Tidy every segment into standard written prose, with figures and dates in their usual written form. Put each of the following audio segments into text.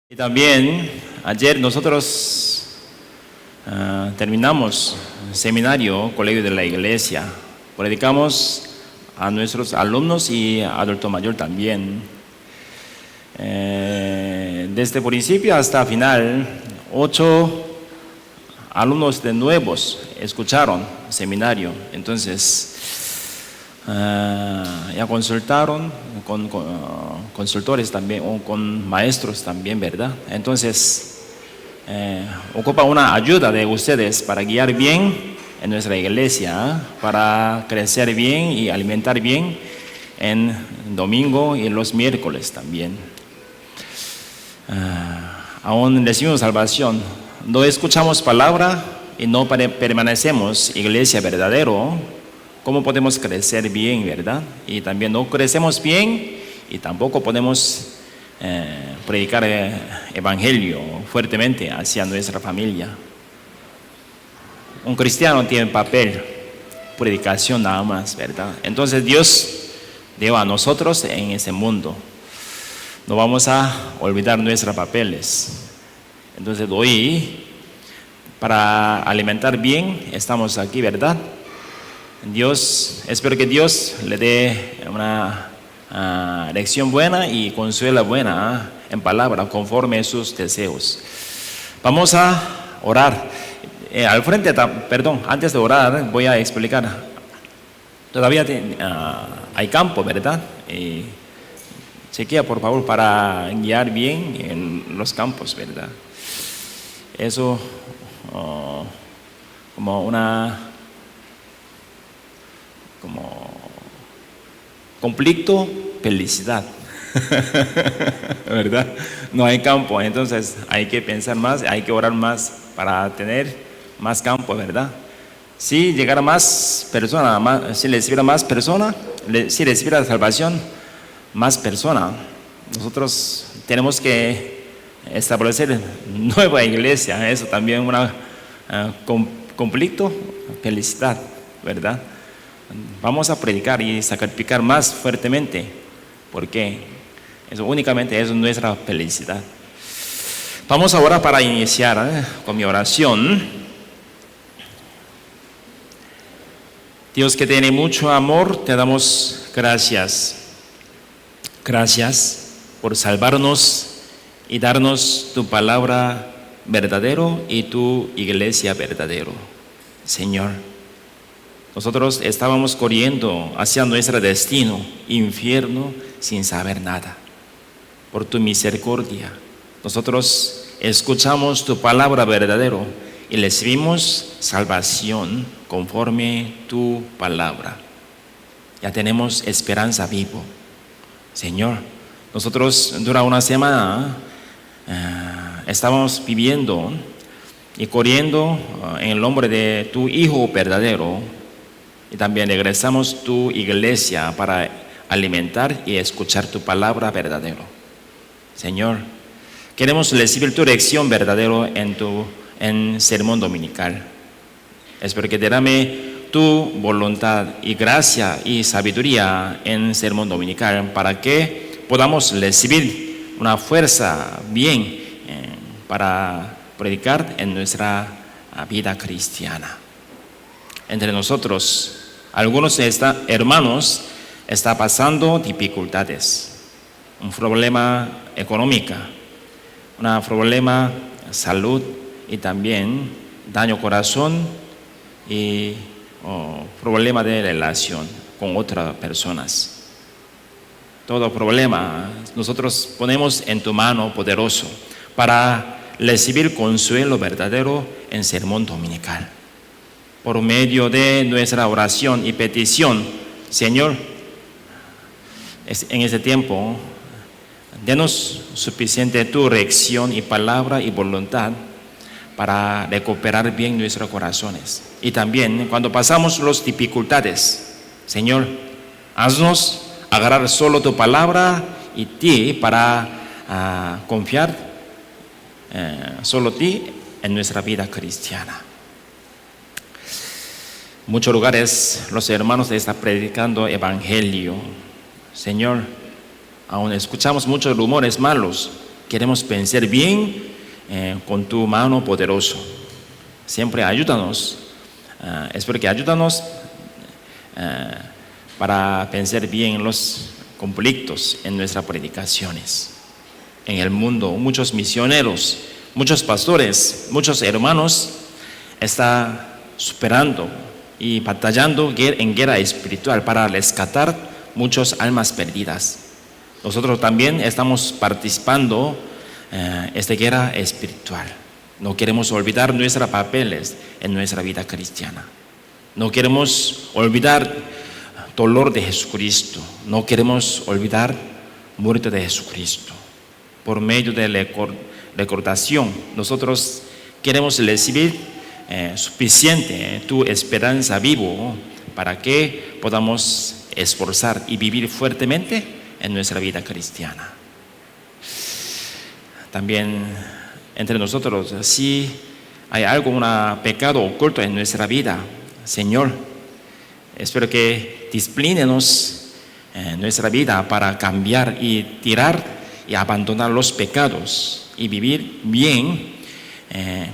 Y también ayer nosotros terminamos el seminario, colegio de la iglesia. Predicamos a nuestros alumnos y adulto mayor también. Desde principio hasta final, 8 alumnos de nuevos escucharon el seminario. Entonces, ya consultaron con consultores también, o con maestros también, ¿verdad? Entonces, ocupa una ayuda de ustedes para guiar bien en nuestra iglesia, para crecer bien y alimentar bien en domingo y en los miércoles también. Aún recibimos salvación, no escuchamos palabra y no permanecemos iglesia verdadero. ¿Cómo podemos crecer bien, verdad? Y también no crecemos bien y tampoco podemos predicar evangelio fuertemente hacia nuestra familia. Un cristiano tiene papel, predicación nada más, ¿verdad? Entonces Dios dio a nosotros en ese mundo. No vamos a olvidar nuestros papeles. Entonces hoy, para alimentar bien, estamos aquí, ¿verdad? Espero que Dios le dé una lección buena y consuelo buena en palabra conforme a sus deseos. Vamos a orar. Al frente, antes de orar voy a explicar. Todavía hay campo, ¿verdad? Chequea por favor para guiar bien en los campos, ¿verdad? Eso como conflicto, felicidad, ¿verdad? No hay campo, entonces hay que pensar más, hay que orar más para tener más campo, ¿verdad? Si llegara más personas, si recibiera más personas, si recibiera salvación, más personas, nosotros tenemos que establecer nueva iglesia, eso también una conflicto, felicidad, ¿verdad? Vamos a predicar y sacrificar más fuertemente, porque eso únicamente es nuestra felicidad. Vamos ahora para iniciar con mi oración. Dios que tiene mucho amor, te damos gracias. Gracias por salvarnos y darnos tu palabra verdadero y tu iglesia verdadero, Señor. Nosotros estábamos corriendo hacia nuestro destino, infierno, sin saber nada. Por tu misericordia, nosotros escuchamos tu palabra verdadero y recibimos salvación conforme tu palabra. Ya tenemos esperanza vivo. Señor, nosotros durante una semana estábamos viviendo y corriendo en el nombre de tu Hijo verdadero. Y también regresamos a tu iglesia para alimentar y escuchar tu palabra verdadero. Señor, queremos recibir tu lección verdadero en sermón dominical. Espero que derrame tu voluntad y gracia y sabiduría en sermón dominical para que podamos recibir una fuerza bien para predicar en nuestra vida cristiana. Entre nosotros, algunos hermanos están pasando dificultades, un problema económico, un problema de salud y también daño corazón y problema de relación con otras personas. Todo problema nosotros ponemos en tu mano poderoso para recibir consuelo verdadero en sermón dominical. Por medio de nuestra oración y petición, Señor, en ese tiempo, denos suficiente tu reacción y palabra y voluntad para recuperar bien nuestros corazones. Y también cuando pasamos las dificultades, Señor, haznos agarrar solo tu palabra y ti para confiar solo ti en nuestra vida cristiana. En muchos lugares los hermanos están predicando evangelio. Señor, aún escuchamos muchos rumores malos Queremos pensar bien con tu mano poderosa. Siempre ayúdanos. Espero que ayúdanos para pensar bien en los conflictos en nuestras predicaciones. En el mundo, muchos misioneros, muchos pastores, muchos hermanos están superando y batallando en guerra espiritual para rescatar muchas almas perdidas. Nosotros también estamos participando en esta guerra espiritual. No queremos olvidar nuestros papeles en nuestra vida cristiana. No queremos olvidar dolor de Jesucristo. No queremos olvidar muerte de Jesucristo. Por medio de la recordación, nosotros queremos recibir suficiente tu esperanza vivo para que podamos esforzar y vivir fuertemente en nuestra vida cristiana. También entre nosotros, si hay algún pecado oculto en nuestra vida, Señor, espero que disciplínenos en nuestra vida para cambiar y tirar y abandonar los pecados y vivir bien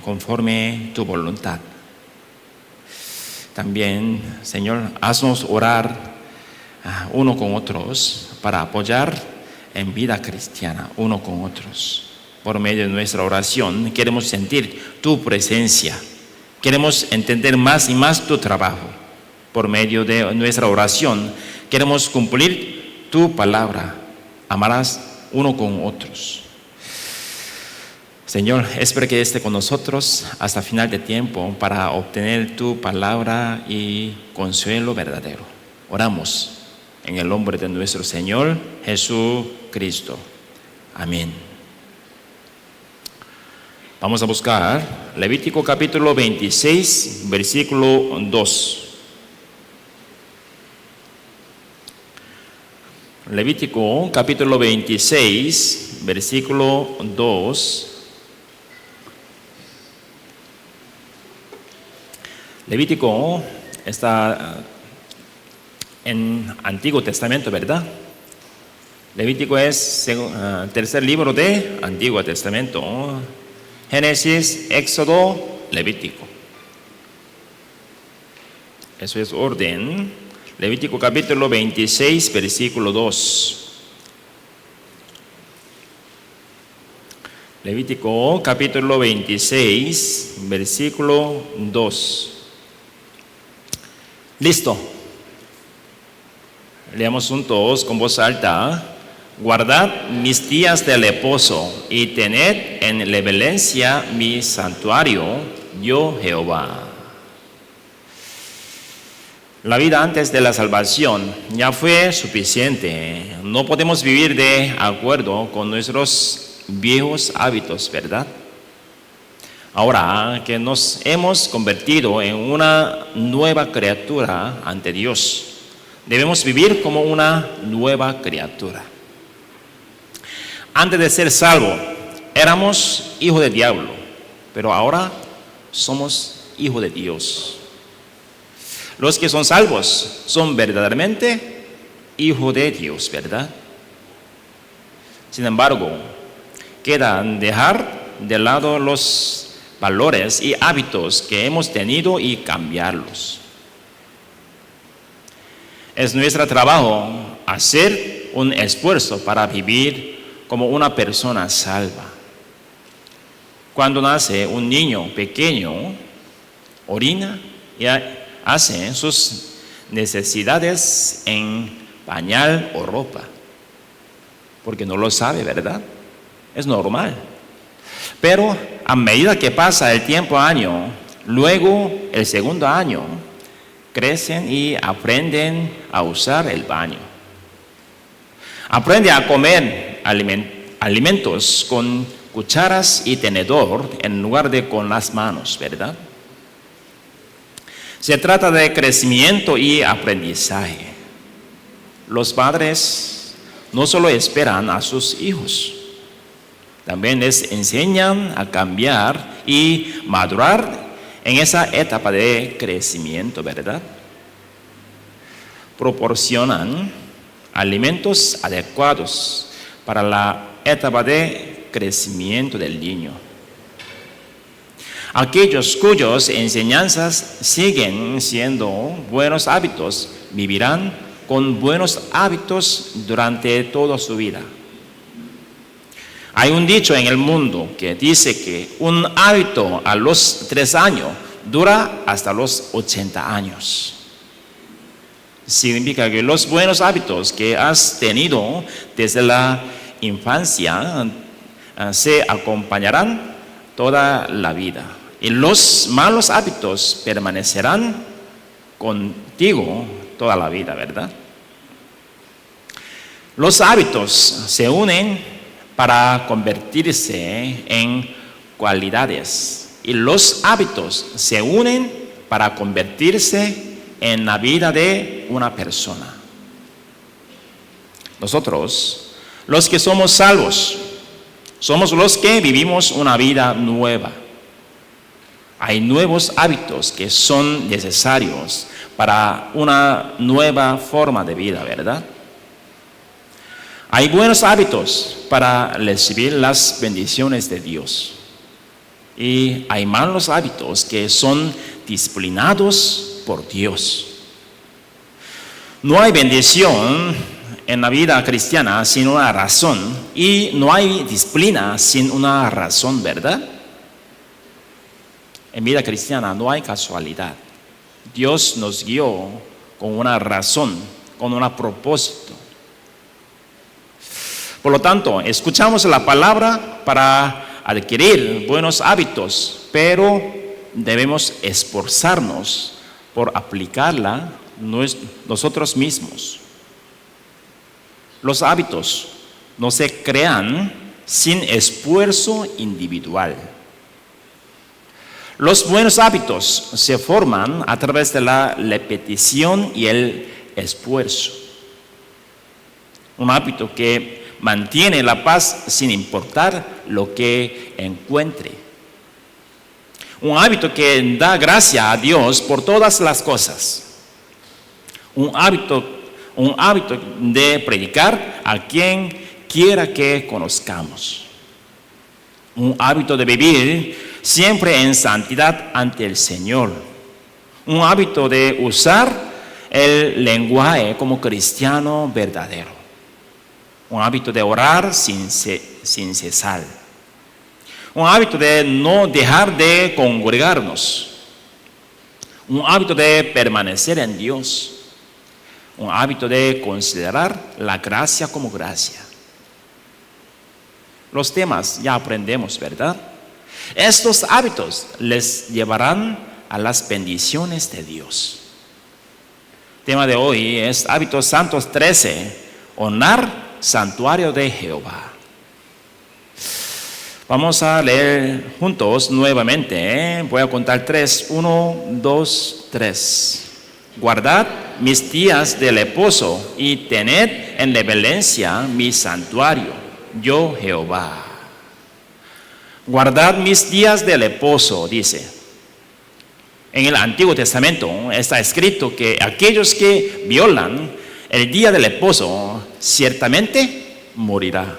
conforme tu voluntad. También, Señor, haznos orar uno con otros para apoyar en vida cristiana uno con otros. Por medio de nuestra oración queremos sentir tu presencia, queremos entender más y más tu trabajo. Por medio de nuestra oración queremos cumplir tu palabra, amarás uno con otros. Señor, espero que esté con nosotros hasta final de tiempo para obtener tu palabra y consuelo verdadero. Oramos en el nombre de nuestro Señor Jesucristo. Amén. Vamos a buscar Levítico capítulo 26, versículo 2. Levítico capítulo 26, versículo 2. Levítico está en Antiguo Testamento, ¿verdad? Levítico es tercer libro de Antiguo Testamento. Génesis, Éxodo, Levítico. Eso es orden. Levítico capítulo 26, versículo 2. Levítico capítulo 26, versículo 2. Listo. Leamos juntos con voz alta. Guardad mis días de reposo y tened en reverencia mi santuario, yo Jehová. La vida antes de la salvación ya fue suficiente. No podemos vivir de acuerdo con nuestros viejos hábitos, ¿verdad? Ahora que nos hemos convertido en una nueva criatura ante Dios, debemos vivir como una nueva criatura. Antes de ser salvos, éramos hijos del diablo, pero ahora somos hijos de Dios. Los que son salvos son verdaderamente hijos de Dios, ¿verdad? Sin embargo, queda dejar de lado los valores y hábitos que hemos tenido y cambiarlos. Es nuestro trabajo hacer un esfuerzo para vivir como una persona salva. Cuando nace un niño pequeño, orina y hace sus necesidades en pañal o ropa, porque no lo sabe, ¿verdad? Es normal. Pero a medida que pasa el tiempo año, luego el segundo año, crecen y aprenden a usar el baño. Aprende a comer alimentos con cucharas y tenedor en lugar de con las manos, ¿verdad? Se trata de crecimiento y aprendizaje. Los padres no solo esperan a sus hijos, también les enseñan a cambiar y madurar en esa etapa de crecimiento, ¿verdad? Proporcionan alimentos adecuados para la etapa de crecimiento del niño. Aquellos cuyas enseñanzas siguen siendo buenos hábitos vivirán con buenos hábitos durante toda su vida. Hay un dicho en el mundo que dice que un hábito a los 3 años dura hasta los 80 años. Significa que los buenos hábitos que has tenido desde la infancia se acompañarán toda la vida. Y los malos hábitos permanecerán contigo toda la vida, ¿verdad? Los hábitos se unen para convertirse en cualidades. Y los hábitos se unen para convertirse en la vida de una persona. Nosotros, los que somos salvos, somos los que vivimos una vida nueva. Hay nuevos hábitos que son necesarios para una nueva forma de vida, ¿verdad? Hay buenos hábitos para recibir las bendiciones de Dios. Y hay malos hábitos que son disciplinados por Dios. No hay bendición en la vida cristiana sin una razón. Y no hay disciplina sin una razón, ¿verdad? En vida cristiana no hay casualidad. Dios nos guió con una razón, con un propósito. Por lo tanto, escuchamos la palabra para adquirir buenos hábitos, pero debemos esforzarnos por aplicarla nosotros mismos. Los hábitos no se crean sin esfuerzo individual. Los buenos hábitos se forman a través de la repetición y el esfuerzo. Un hábito que mantiene la paz sin importar lo que encuentre. Un hábito que da gracia a Dios por todas las cosas. Un hábito de predicar a quien quiera que conozcamos. Un hábito de vivir siempre en santidad ante el Señor. Un hábito de usar el lenguaje como cristiano verdadero. Un hábito de orar sin cesar. Un hábito de no dejar de congregarnos. Un hábito de permanecer en Dios. Un hábito de considerar la gracia como gracia. Los temas ya aprendemos, ¿verdad? Estos hábitos les llevarán a las bendiciones de Dios. El tema de hoy es Hábitos Santos 13, honrar santuario de Jehová. Vamos a leer juntos nuevamente. Voy a contar 3, 1, 2, 3. Guardad mis días de reposo y tened en reverencia mi santuario, yo Jehová. Guardad mis días de reposo, dice. En el Antiguo Testamento está escrito que aquellos que violan el día de reposo ciertamente morirá.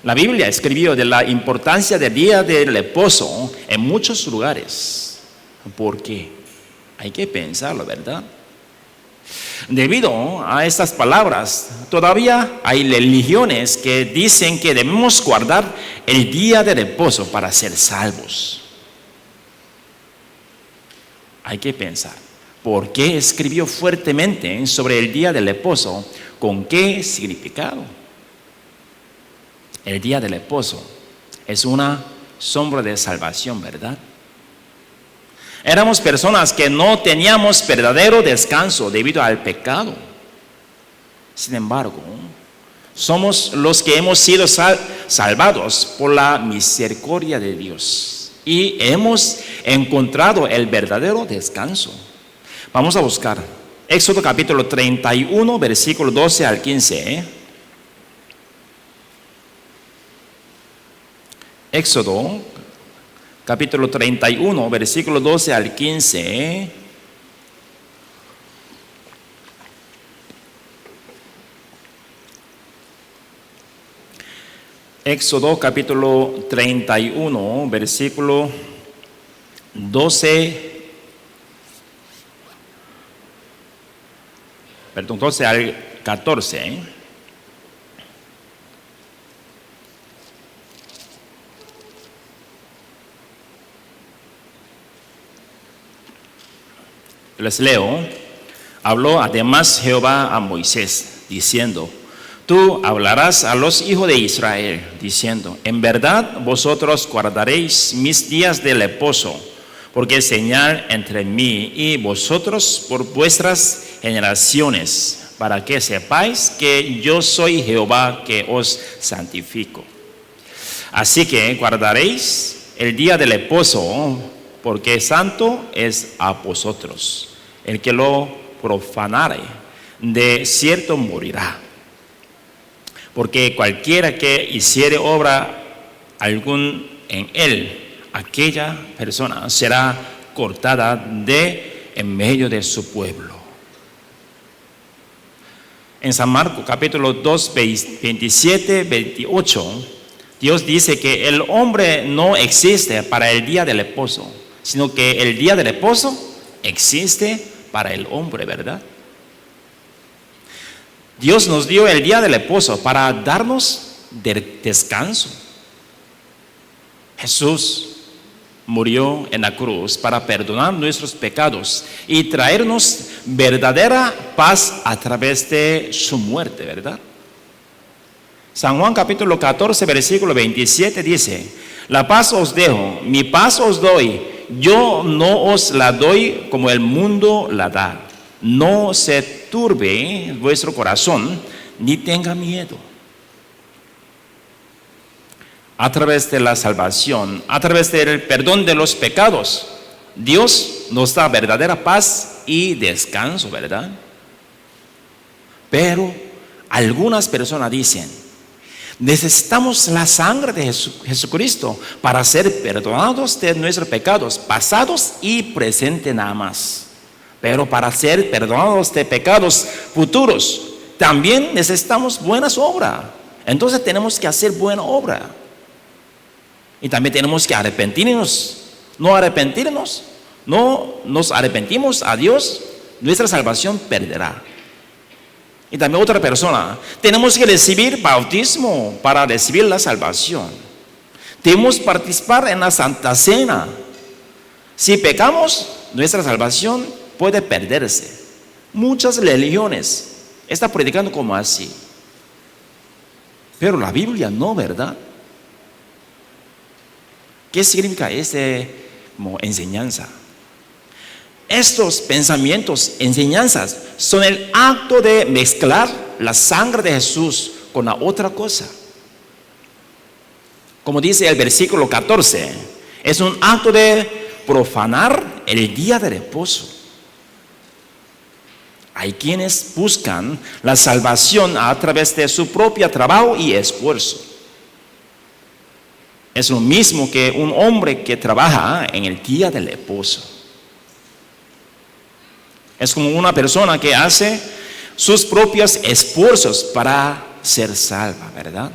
La Biblia escribió de la importancia del día de reposo en muchos lugares. ¿Por qué? Hay que pensarlo, ¿verdad? Debido a estas palabras, todavía hay religiones que dicen que debemos guardar el día de reposo para ser salvos. Hay que pensar, ¿por qué escribió fuertemente sobre el día de reposo? ¿Con qué significado? El día de reposo es una sombra de salvación, ¿verdad? Éramos personas que no teníamos verdadero descanso debido al pecado. Sin embargo, somos los que hemos sido salvados por la misericordia de Dios y hemos encontrado el verdadero descanso. Vamos a buscar Éxodo capítulo 31, versículo 12 al 15. Éxodo capítulo 31, versículo 12 al 15. Éxodo capítulo 31, versículo 12 al 14. Les leo. Habló además Jehová a Moisés, diciendo: Tú hablarás a los hijos de Israel, diciendo: En verdad vosotros guardaréis mis días de reposo, porque es señal entre mí y vosotros por vuestras generaciones, para que sepáis que yo soy Jehová que os santifico. Así que guardaréis el día del reposo, porque santo es a vosotros. El que lo profanare, de cierto morirá. Porque cualquiera que hiciere obra algún en él, aquella persona será cortada de en medio de su pueblo. En San Marcos capítulo 2, 27, 28, Dios dice que el hombre no existe para el día del reposo, sino que el día del reposo existe para el hombre, ¿verdad? Dios nos dio el día del reposo para darnos descanso. Jesús murió en la cruz para perdonar nuestros pecados y traernos verdadera paz a través de su muerte, ¿verdad? San Juan capítulo 14, versículo 27 dice: La paz os dejo, mi paz os doy, yo no os la doy como el mundo la da. No se turbe vuestro corazón, ni tenga miedo. A través de la salvación, a través del perdón de los pecados, Dios nos da verdadera paz y descanso, ¿verdad? Pero algunas personas dicen: necesitamos la sangre de Jesucristo para ser perdonados de nuestros pecados pasados y presentes nada más. Pero para ser perdonados de pecados futuros, también necesitamos buenas obras. Entonces tenemos que hacer buena obra. Y también tenemos que arrepentirnos. No nos arrepentimos a Dios, nuestra salvación perderá. Y también otra persona: tenemos que recibir bautismo para recibir la salvación. Debemos participar en la Santa Cena. Si pecamos, nuestra salvación puede perderse. Muchas religiones están predicando como así, pero la Biblia no, ¿verdad? ¿Qué significa esta enseñanza? Estos pensamientos, enseñanzas, son el acto de mezclar la sangre de Jesús con la otra cosa. Como dice el versículo 14, es un acto de profanar el día de reposo. Hay quienes buscan la salvación a través de su propio trabajo y esfuerzo. Es lo mismo que un hombre que trabaja en el día del reposo. Es como una persona que hace sus propios esfuerzos para ser salva, ¿verdad?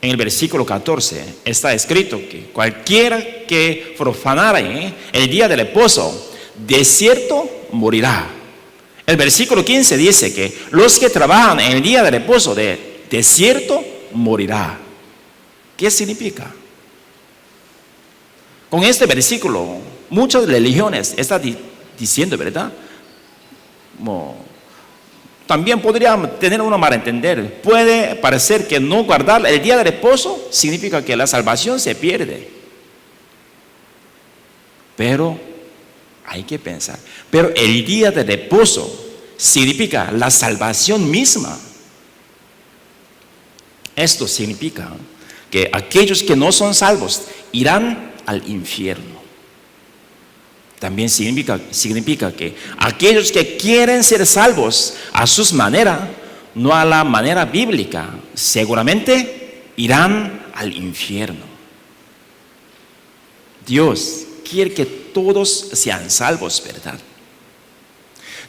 En el versículo 14 está escrito que cualquiera que profanare el día del reposo, de cierto morirá. El versículo 15 dice que los que trabajan en el día de reposo, de cierto morirá. ¿Qué significa? Con este versículo, muchas religiones están diciendo, ¿verdad? También podría tener un malentender. Puede parecer que no guardar el día de reposo significa que la salvación se pierde. Pero hay que pensar. Pero el día de reposo significa la salvación misma. Esto significa que aquellos que no son salvos irán al infierno. También significa que aquellos que quieren ser salvos a sus maneras, no a la manera bíblica, seguramente irán al infierno. Dios quiere que todos sean salvos, ¿verdad?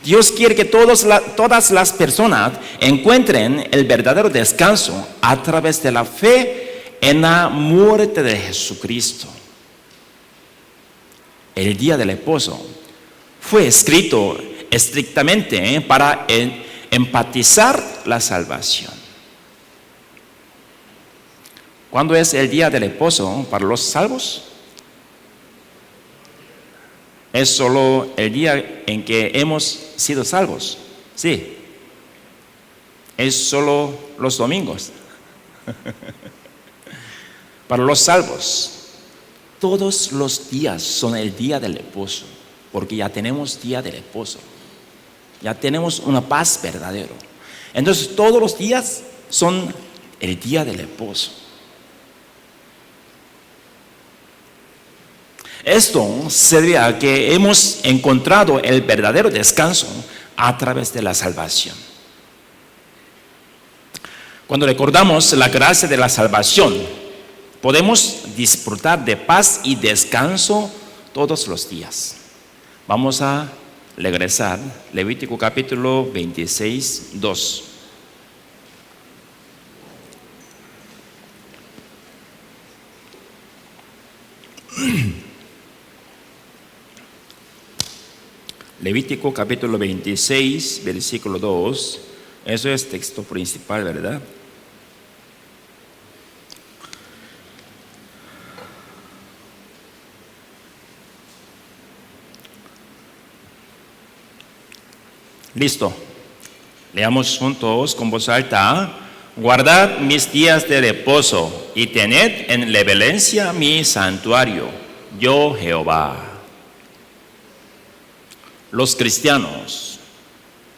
Dios quiere que todas las personas encuentren el verdadero descanso a través de la fe en la muerte de Jesucristo. El día del reposo fue escrito estrictamente para empatizar la salvación. ¿Cuándo es el día del reposo para los salvos? Es solo el día en que hemos sido salvos. Sí. Es solo los domingos. Para los salvos, todos los días son el día del reposo, porque ya tenemos día de reposo. Ya tenemos una paz verdadera. Entonces todos los días son el día del reposo. Esto se debe a que hemos encontrado el verdadero descanso a través de la salvación. Cuando recordamos la gracia de la salvación, podemos disfrutar de paz y descanso todos los días. Vamos a regresar, Levítico capítulo 26, 2. Levítico capítulo 26, versículo 2. Eso es texto principal, ¿verdad? Listo. Leamos juntos con voz alta. Guardad mis días de reposo y tened en reverencia mi santuario, yo Jehová. Los cristianos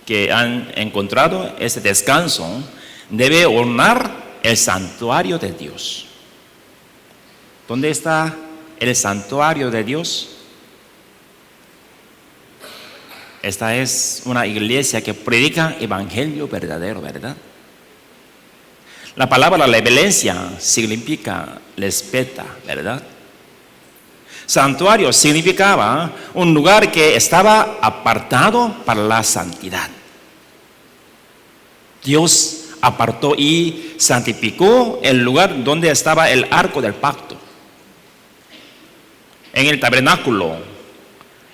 que han encontrado ese descanso deben honrar el santuario de Dios. ¿Dónde está el santuario de Dios? Esta es una iglesia que predica evangelio verdadero, ¿verdad? La palabra reverencia significa respeta, ¿verdad? Santuario significaba un lugar que estaba apartado para la santidad. Dios apartó y santificó el lugar donde estaba el arco del pacto. En el tabernáculo,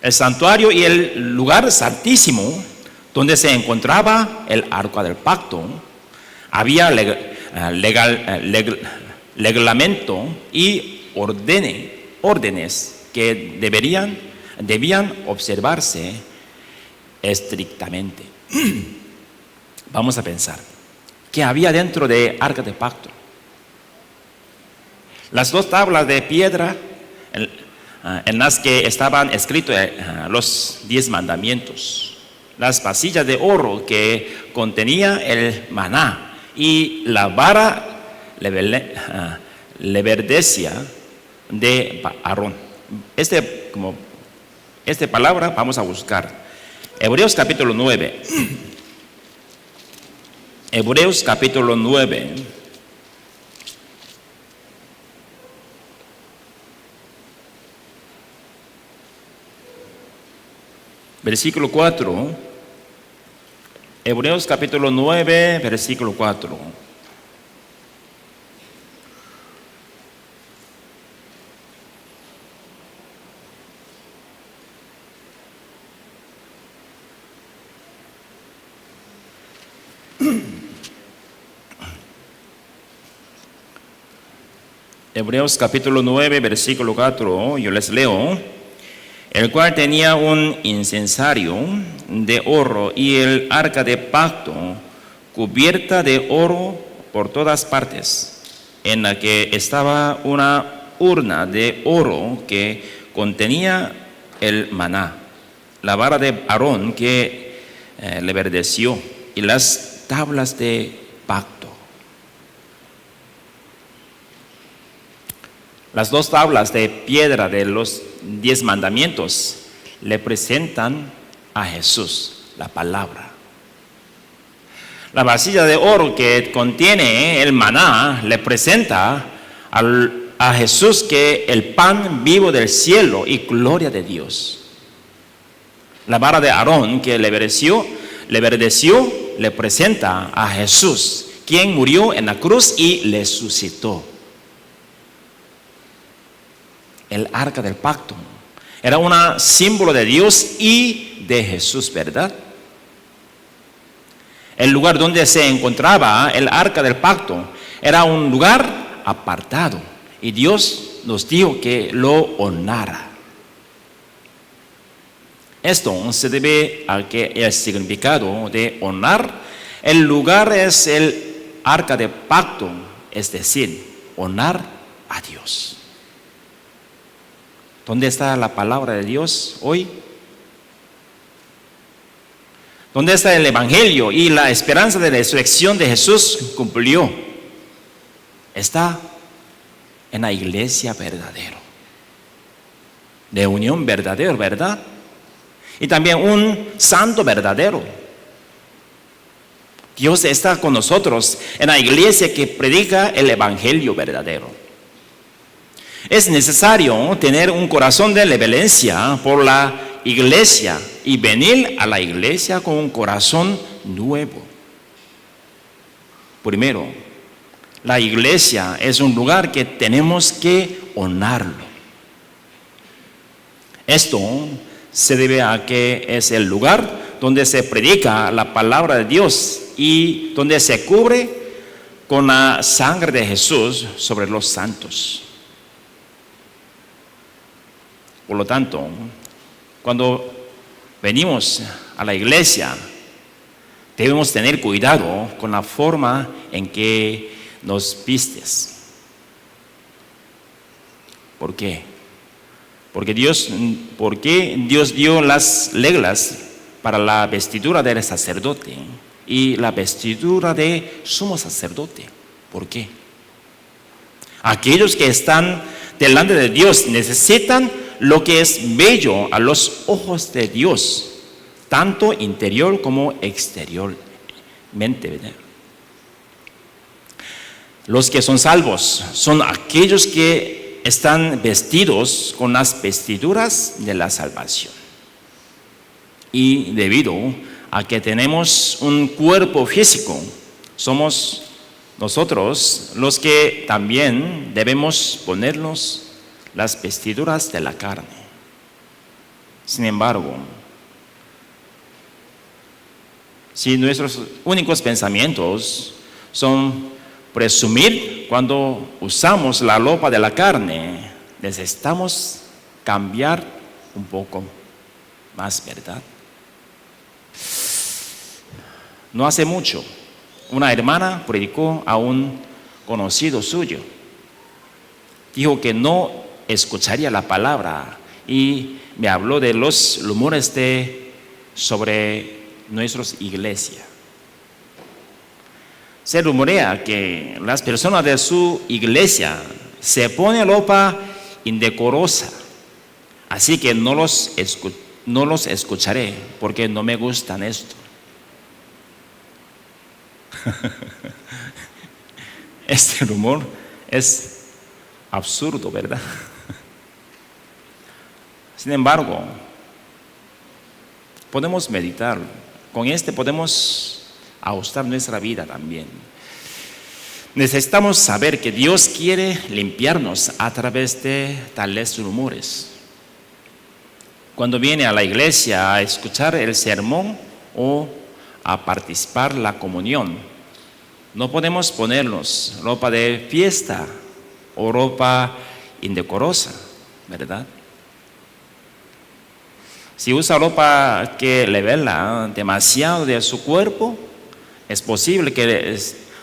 el santuario y el lugar santísimo donde se encontraba el arca del pacto, había reglamento y órdenes que debían observarse estrictamente. Vamos a pensar, ¿qué había dentro del arca del pacto? Las 2 tablas de piedra en las que estaban escritos los 10 mandamientos, las vasillas de oro que contenía el maná y la vara leverdecia de Aarón. Esta palabra vamos a buscar. Hebreos capítulo 9. Hebreos capítulo 9. Versículo 4. Hebreos capítulo 9, versículo 4. Hebreos capítulo 9, versículo 4, yo les leo. El cual tenía un incensario de oro y el arca de pacto cubierta de oro por todas partes, en la que estaba una urna de oro que contenía el maná, la vara de Aarón que le verdeció y las tablas de pacto. Las 2 tablas de piedra de los 10 mandamientos le presentan a Jesús, la palabra. La vasilla de oro que contiene el maná le presenta a Jesús, que el pan vivo del cielo y gloria de Dios. La vara de Aarón que le verdeció, le presenta a Jesús, quien murió en la cruz y le resucitó. El arca del pacto era un símbolo de Dios y de Jesús, ¿verdad? El lugar donde se encontraba el arca del pacto era un lugar apartado y Dios nos dijo que lo honrara. Esto se debe a que el significado de honrar el lugar es el arca del pacto, es decir, honrar a Dios. ¿Dónde está la palabra de Dios hoy? ¿Dónde está el evangelio y la esperanza de la resurrección de Jesús cumplió? Está en la iglesia verdadera, de unión verdadera, ¿verdad? Y también un santo verdadero. Dios está con nosotros en la iglesia que predica el evangelio verdadero. Es necesario tener un corazón de reverencia por la iglesia y venir a la iglesia con un corazón nuevo. Primero, la iglesia es un lugar que tenemos que honrarlo. Esto se debe a que es el lugar donde se predica la palabra de Dios y donde se cubre con la sangre de Jesús sobre los santos. Por lo tanto, cuando venimos a la iglesia, debemos tener cuidado con la forma en que nos vistes. ¿Por qué? Porque Dios dio las reglas para la vestidura del sacerdote y la vestidura de sumo sacerdote. ¿Por qué? Aquellos que están delante de Dios necesitan lo que es bello a los ojos de Dios, tanto interior como exteriormente, ¿verdad? Los que son salvos son aquellos que están vestidos con las vestiduras de la salvación. Y debido a que tenemos un cuerpo físico, somos nosotros los que también debemos ponernos las vestiduras de la carne. Sin embargo, si nuestros únicos pensamientos son presumir cuando usamos la ropa de la carne, necesitamos cambiar un poco más, ¿verdad? No hace mucho, una hermana predicó a un conocido suyo. Dijo que no escucharía la palabra y me habló de los rumores sobre nuestras iglesias. Se rumorea que las personas de su iglesia se ponen ropa indecorosa, así que no los escucharé porque no me gustan esto. Este rumor es absurdo, ¿verdad? Sin embargo, podemos meditar. Con podemos ajustar nuestra vida también. Necesitamos saber que Dios quiere limpiarnos a través de tales rumores. Cuando viene a la iglesia a escuchar el sermón o a participar en la comunión, no podemos ponernos ropa de fiesta o ropa indecorosa, ¿verdad? Si usa ropa que revela demasiado de su cuerpo, es posible que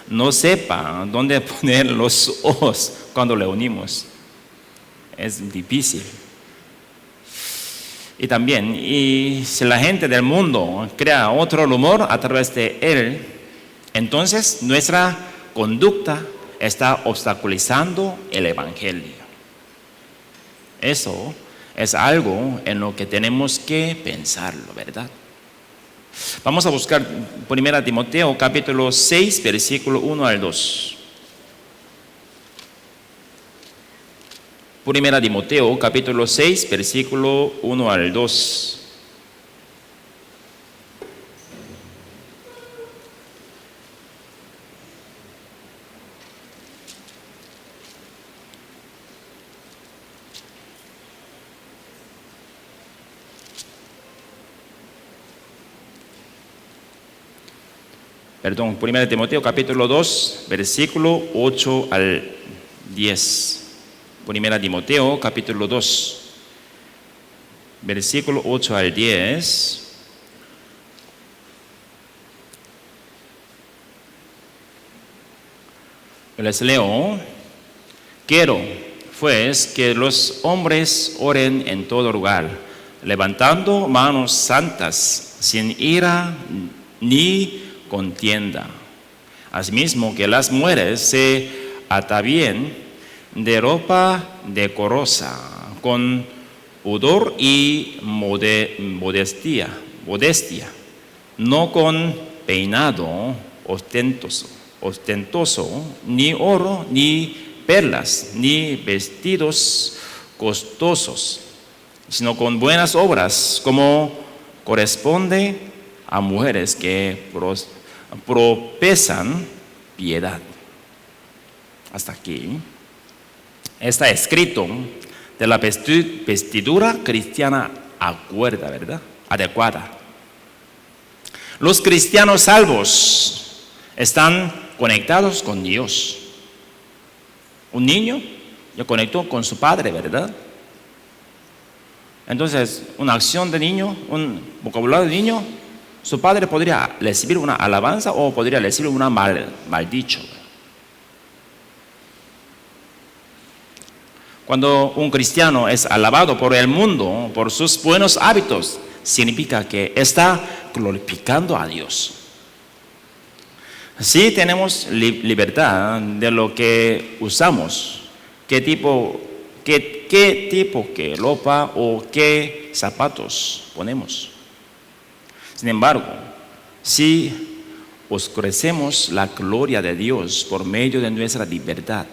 no sepa dónde poner los ojos cuando le unimos. Es difícil. Y también, si la gente del mundo crea otro rumor a través de él, entonces nuestra conducta está obstaculizando el evangelio. Eso es algo en lo que tenemos que pensarlo, ¿verdad? Vamos a buscar 1 Timoteo capítulo 6, versículo 1 al 2. 1 Timoteo capítulo 6, versículo 1 al 2. 1 Timoteo capítulo 2, versículo 8 al 10. 1 Timoteo capítulo 2, versículo 8 al 10. Les leo. Quiero, pues, que los hombres oren en todo lugar, levantando manos santas, sin ira ni contienda. Asimismo, que las mujeres se atavíen de ropa decorosa, con pudor y modestia, no con peinado ostentoso, ni oro, ni perlas, ni vestidos costosos, sino con buenas obras, como corresponde a mujeres que profesan piedad. Hasta aquí. Está escrito de la vestidura cristiana adecuada. Los cristianos salvos están conectados con Dios. Un niño ya conectó con su padre, ¿verdad? Entonces, una acción de niño, un vocabulario de niño, su padre podría recibir una alabanza o podría recibir una maldicho. Cuando un cristiano es alabado por el mundo por sus buenos hábitos, significa que está glorificando a Dios. Sí tenemos libertad de lo que usamos, qué tipo de ropa o qué zapatos ponemos. Sin embargo, si oscurecemos la gloria de Dios por medio de nuestra libertad,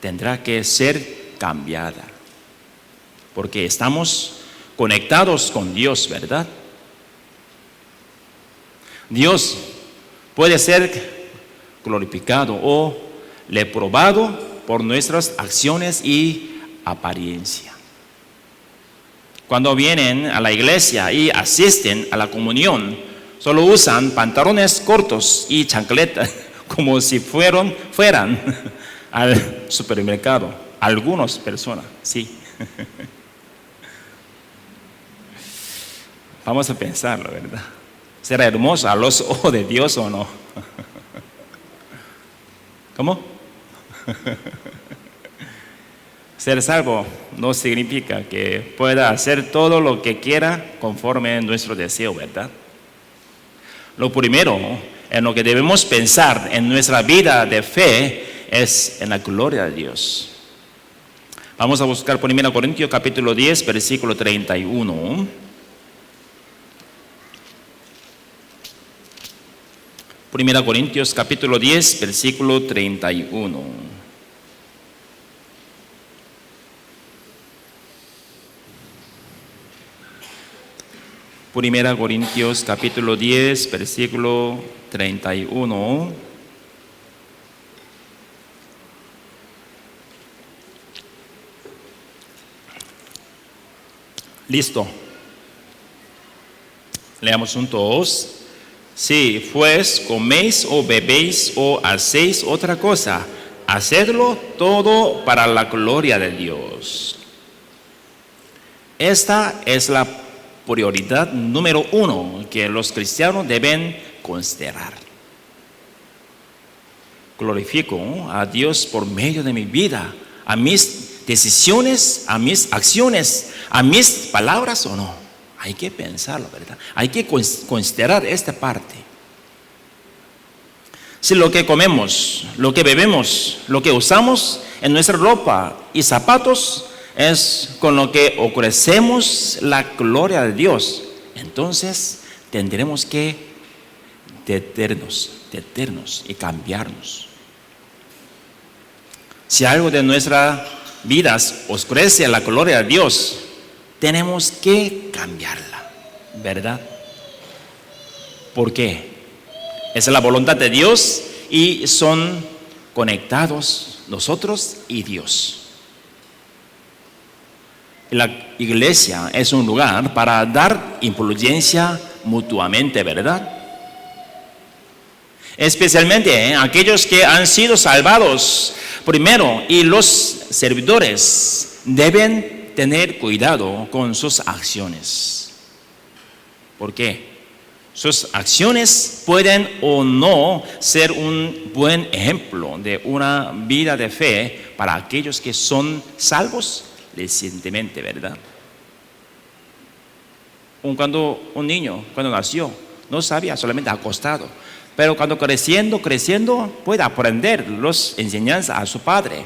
tendrá que ser cambiada, porque estamos conectados con Dios, ¿verdad? Dios puede ser glorificado o reprobado por nuestras acciones y apariencia. Cuando vienen a la iglesia y asisten a la comunión, solo usan pantalones cortos y chancletas, como si fueran al supermercado. Algunas personas, sí. Vamos a pensarlo, ¿verdad? ¿Será hermoso a los ojos de Dios o no? ¿Cómo? Ser salvo no significa que pueda hacer todo lo que quiera conforme a nuestro deseo, ¿verdad? Lo primero en lo que debemos pensar en nuestra vida de fe es en la gloria de Dios. Vamos a buscar 1 Corintios capítulo 10, versículo 31. 1 Corintios capítulo 10, versículo 31. Primera Corintios capítulo 10, versículo 31. Listo. Leamos juntos. Si pues coméis o bebéis o hacéis otra cosa, hacedlo todo para la gloria de Dios. Esta es la prioridad número 1 que los cristianos deben considerar. Glorifico a Dios por medio de mi vida, a mis decisiones, a mis acciones, a mis palabras o no. Hay que pensarlo, ¿verdad? Hay que considerar esta parte. Si lo que comemos, lo que bebemos, lo que usamos en nuestra ropa y zapatos es con lo que ofrecemos la gloria de Dios, entonces tendremos que detenernos y cambiarnos. Si algo de nuestras vidas oscurece la gloria de Dios, tenemos que cambiarla, ¿verdad? ¿Por qué? Es la voluntad de Dios y son conectados nosotros y Dios. La iglesia es un lugar para dar influencia mutuamente, ¿verdad? especialmente aquellos que han sido salvados primero, y los servidores deben tener cuidado con sus acciones. ¿Por qué? Sus acciones pueden o no ser un buen ejemplo de una vida de fe para aquellos que son salvos recientemente, ¿verdad? Cuando un niño, cuando nació, no sabía, solamente acostado. Pero cuando creciendo, puede aprender las enseñanzas a su padre.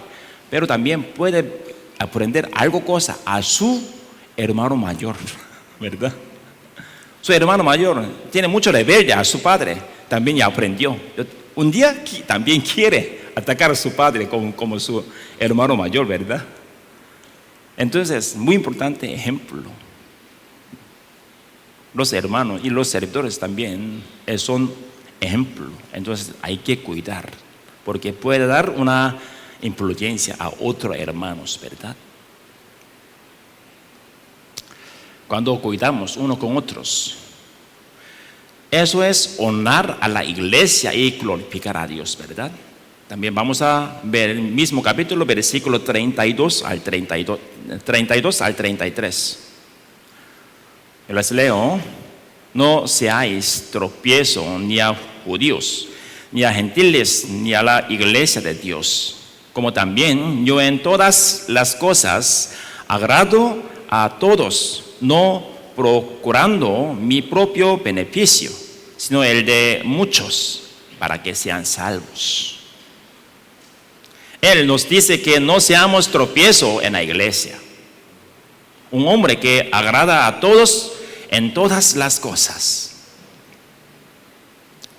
Pero también puede aprender algo a su hermano mayor, ¿verdad? Su hermano mayor tiene mucho rebelde a su padre, también ya aprendió. Un día también quiere atacar a su padre como su hermano mayor, ¿verdad? Entonces, muy importante ejemplo. Los hermanos y los servidores también son ejemplo. Entonces hay que cuidar, porque puede dar una influencia a otros hermanos, ¿verdad? Cuando cuidamos unos con otros, eso es honrar a la iglesia y glorificar a Dios, ¿verdad? También vamos a ver el mismo capítulo, versículo 32 al 33. Yo les leo: no seáis tropiezo ni a judíos, ni a gentiles, ni a la iglesia de Dios, como también yo en todas las cosas agrado a todos, no procurando mi propio beneficio, sino el de muchos, para que sean salvos. Él nos dice que no seamos tropiezo en la iglesia. Un hombre que agrada a todos en todas las cosas.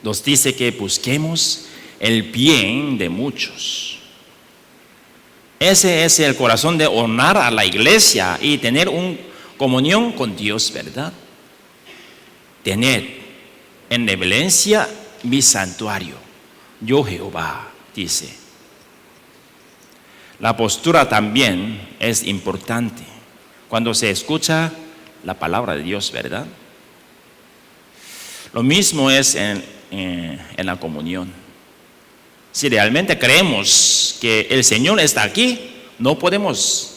Nos dice que busquemos el bien de muchos. Ese es el corazón de honrar a la iglesia y tener una comunión con Dios, ¿verdad? Tened en reverencia mi santuario, yo Jehová, dice. La postura también es importante cuando se escucha la palabra de Dios, ¿verdad? Lo mismo es en la comunión. Si realmente creemos que el Señor está aquí, no podemos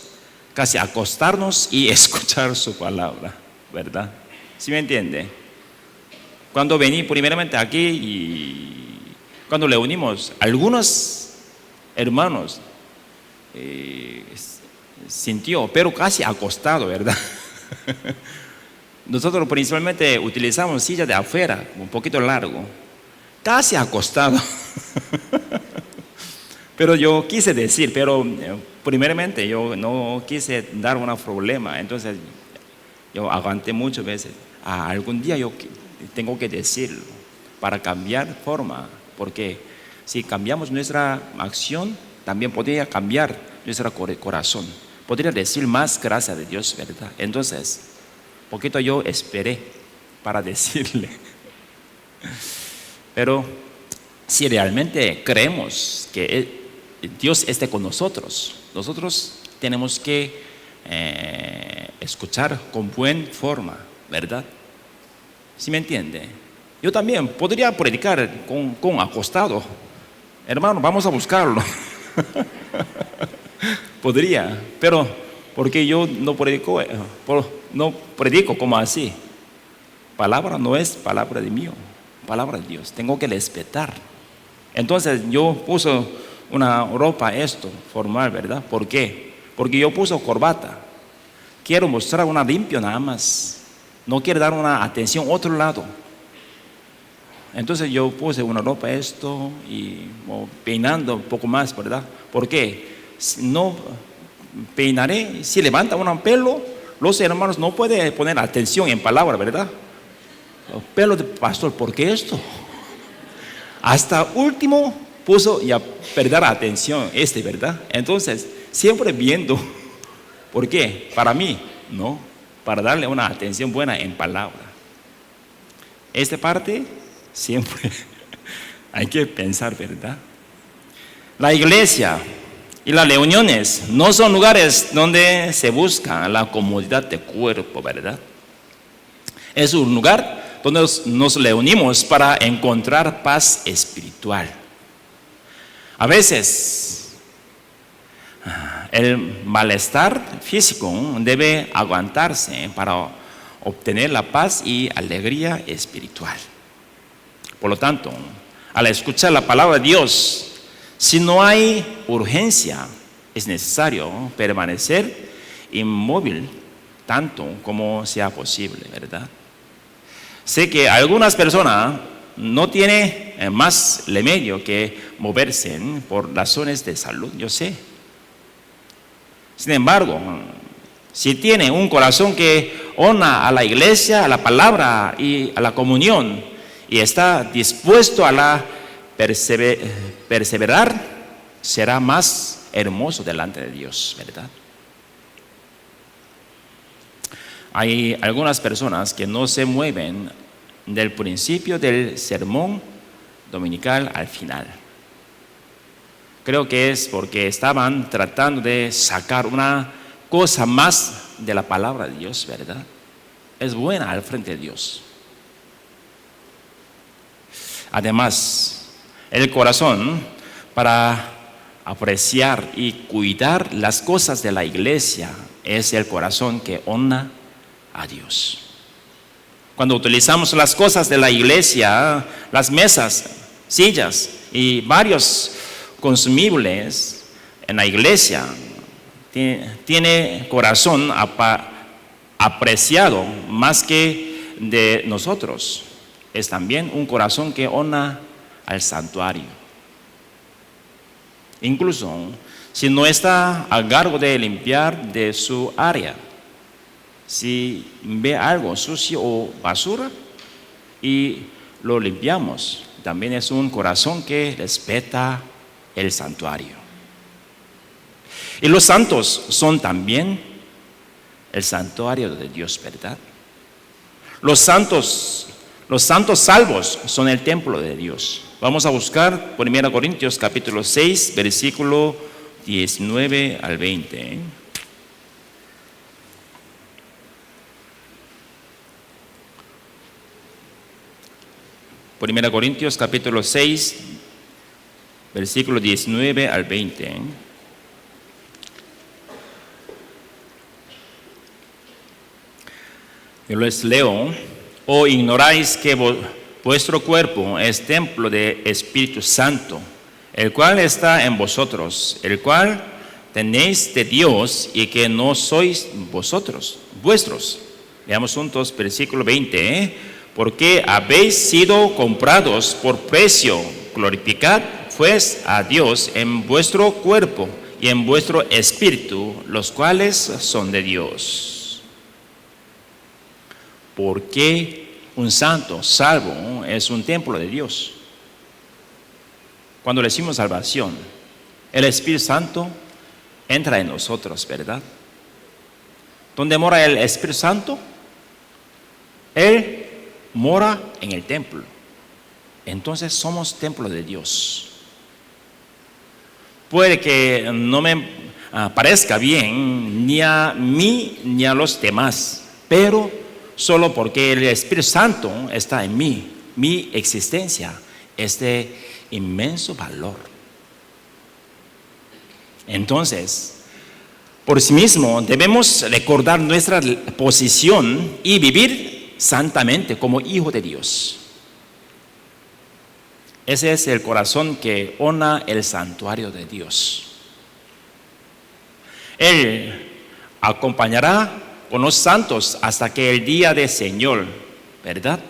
casi acostarnos y escuchar su palabra, ¿verdad? ¿Sí me entiende? Cuando vení primeramente aquí y cuando le unimos, algunos hermanos sintió, pero casi acostado, ¿verdad? Nosotros principalmente utilizamos sillas de afuera, un poquito largo, casi acostado. Pero yo quise decir, pero primeramente yo no quise dar un problema, entonces yo aguanté muchas veces. Algún día yo tengo que decirlo para cambiar forma, porque si cambiamos nuestra acción, también podría cambiar nuestro corazón. Podría decir más gracias de Dios, ¿verdad? Entonces, poquito yo esperé para decirle. Pero si realmente creemos que Dios esté con nosotros, nosotros tenemos que escuchar con buena forma, ¿verdad? ¿Sí me entiende? Yo también podría predicar con acostado. Hermano, vamos a buscarlo. Podría, pero porque yo no predico como así. Palabra no es palabra de mío, palabra de Dios. Tengo que respetar. Entonces yo puse una ropa formal, ¿verdad? ¿Por qué? Porque yo puse corbata. Quiero mostrar una limpia nada más. No quiero dar una atención a otro lado. Entonces yo puse una ropa y peinando un poco más, ¿verdad? ¿Por qué? No peinaré, si levanta un pelo, los hermanos no pueden poner atención en palabra, ¿verdad? Pelo de pastor, ¿por qué esto? Hasta último puso y a perder atención ¿verdad? Entonces, siempre viendo, ¿por qué? Para mí, no, para darle una atención buena en palabra. Esta parte siempre hay que pensar, ¿verdad? La iglesia y las reuniones no son lugares donde se busca la comodidad de cuerpo, ¿verdad? Es un lugar donde nos reunimos para encontrar paz espiritual. A veces, el malestar físico debe aguantarse para obtener la paz y alegría espiritual. Por lo tanto, al escuchar la palabra de Dios, si no hay urgencia, es necesario permanecer inmóvil tanto como sea posible, ¿verdad? Sé que algunas personas no tienen más remedio que moverse por razones de salud, yo sé. Sin embargo, si tiene un corazón que honra a la iglesia, a la palabra y a la comunión, y está dispuesto a la perseverar, será más hermoso delante de Dios, ¿verdad? Hay algunas personas que no se mueven del principio del sermón dominical al final. Creo que es porque estaban tratando de sacar una cosa más de la palabra de Dios, ¿verdad? Es buena al frente de Dios. Además, el corazón para apreciar y cuidar las cosas de la iglesia es el corazón que honra a Dios. Cuando utilizamos las cosas de la iglesia, las mesas, sillas y varios consumibles en la iglesia, tiene corazón apreciado más que de nosotros. Es también un corazón que honra al santuario. Incluso si no está a cargo de limpiar de su área, si ve algo sucio o basura y lo limpiamos, también es un corazón que respeta el santuario. Y los santos son también el santuario de Dios, ¿verdad? Los santos salvos son el templo de Dios. Vamos a buscar 1 Corintios capítulo 6, versículo 19 al 20. 1 Corintios capítulo 6, versículo 19 al 20. Yo les leo: ¿O ignoráis que vuestro cuerpo es templo del Espíritu Santo, el cual está en vosotros, el cual tenéis de Dios y que no sois vosotros, vuestros? Veamos juntos versículo 20. Porque habéis sido comprados por precio, glorificad pues a Dios en vuestro cuerpo y en vuestro espíritu, los cuales son de Dios. Porque un santo salvo es un templo de Dios. Cuando recibimos salvación, el Espíritu Santo entra en nosotros, ¿verdad? ¿Dónde mora el Espíritu Santo? Él mora en el templo. Entonces somos templo de Dios. Puede que no me parezca bien ni a mí ni a los demás, pero solo porque el Espíritu Santo está en mí, mi existencia es de inmenso valor. Entonces, por sí mismo debemos recordar nuestra posición y vivir santamente como hijo de Dios. Ese es el corazón que honra el santuario de Dios. Él acompañará con los santos hasta que el día del Señor, ¿verdad?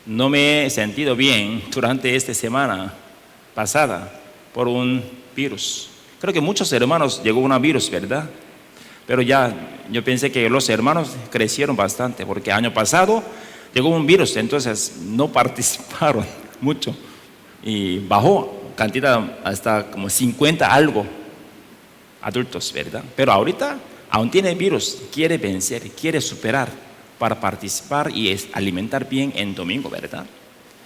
No me he sentido bien durante esta semana pasada por un virus. Creo que muchos hermanos llegó un virus, ¿verdad? Pero ya yo pensé que los hermanos crecieron bastante, porque año pasado llegó un virus, entonces no participaron mucho y bajó cantidad hasta como 50 algo adultos, ¿verdad? Pero ahorita aún tiene virus, quiere vencer, quiere superar para participar y alimentar bien en domingo, ¿verdad?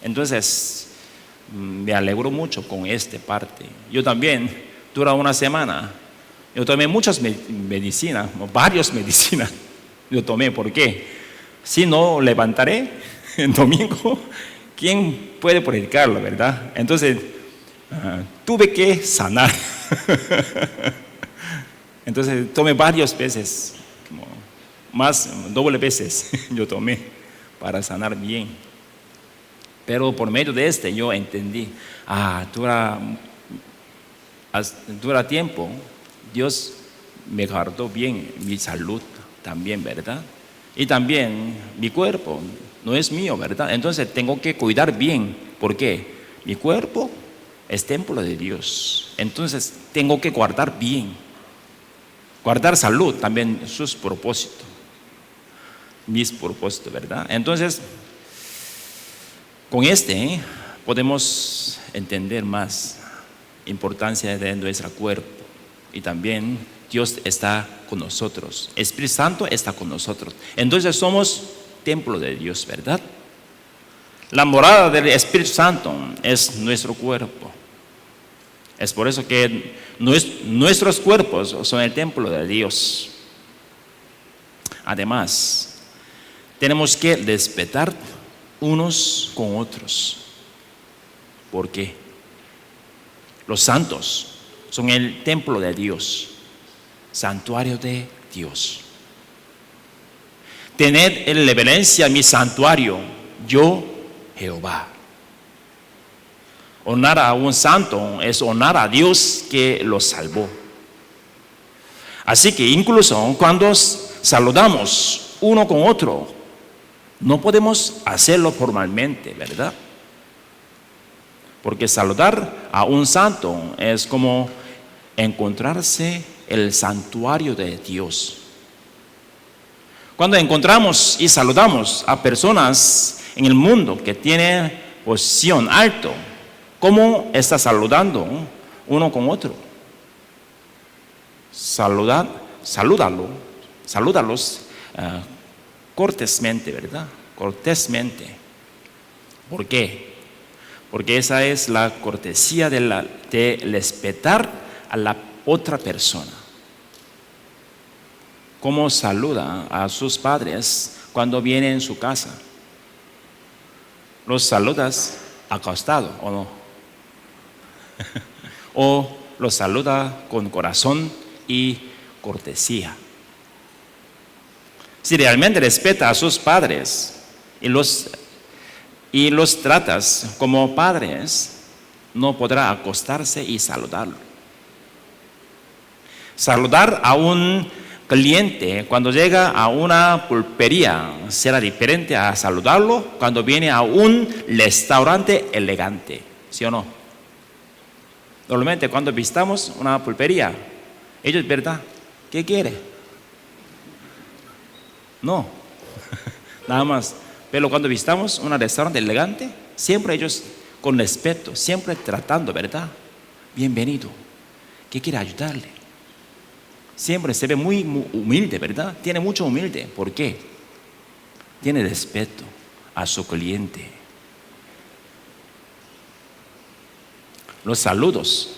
Entonces me alegro mucho con esta parte. Yo también, dura una semana. Yo tomé muchas medicinas, varias medicinas. Yo tomé, ¿por qué? Si no levantaré el domingo, ¿quién puede predicarlo, verdad? Entonces, tuve que sanar. Entonces, tomé varias veces, como más doble veces yo tomé para sanar bien. Pero por medio de yo entendí, dura tiempo, Dios me guardó bien mi salud también, ¿verdad? Y también mi cuerpo no es mío, ¿verdad? Entonces tengo que cuidar bien. ¿Por qué? Mi cuerpo es templo de Dios. Entonces tengo que guardar bien. Guardar salud también, sus propósitos. Mis propósitos, ¿verdad? Entonces, con podemos entender más importancia de nuestro cuerpo. Y también Dios está con nosotros. Espíritu Santo está con nosotros. Entonces somos templo de Dios, ¿verdad? La morada del Espíritu Santo es nuestro cuerpo. Es por eso que nuestros cuerpos son el templo de Dios. Además, tenemos que respetar unos con otros. ¿Por qué? Los santos son el templo de Dios, santuario de Dios. Tened en reverencia mi santuario, yo, Jehová. Honrar a un santo es honrar a Dios que lo salvó. Así que incluso cuando saludamos uno con otro, no podemos hacerlo formalmente, ¿verdad? Porque saludar a un santo es como encontrarse el santuario de Dios. Cuando encontramos y saludamos a personas en el mundo que tienen posición alta, ¿cómo está saludando uno con otro? Salúdalos cortésmente, ¿verdad? Cortésmente. ¿Por qué? Porque esa es la cortesía de respetar a la otra persona. ¿Cómo saluda a sus padres cuando viene en su casa? ¿Los saludas acostado o no? ¿O los saluda con corazón y cortesía? Si realmente respeta a sus padres y los tratas como padres, no podrá acostarse y saludarlo. Saludar a un cliente cuando llega a una pulpería será diferente a saludarlo cuando viene a un restaurante elegante, ¿sí o no? Normalmente cuando visitamos una pulpería, ellos, ¿verdad? ¿Qué quiere? No, nada más. Pero cuando visitamos un restaurante elegante, siempre ellos con respeto, siempre tratando, ¿verdad? Bienvenido, ¿qué quiere ayudarle? Siempre se ve muy humilde, ¿verdad? Tiene mucho humilde. ¿Por qué? Tiene respeto a su cliente. Los saludos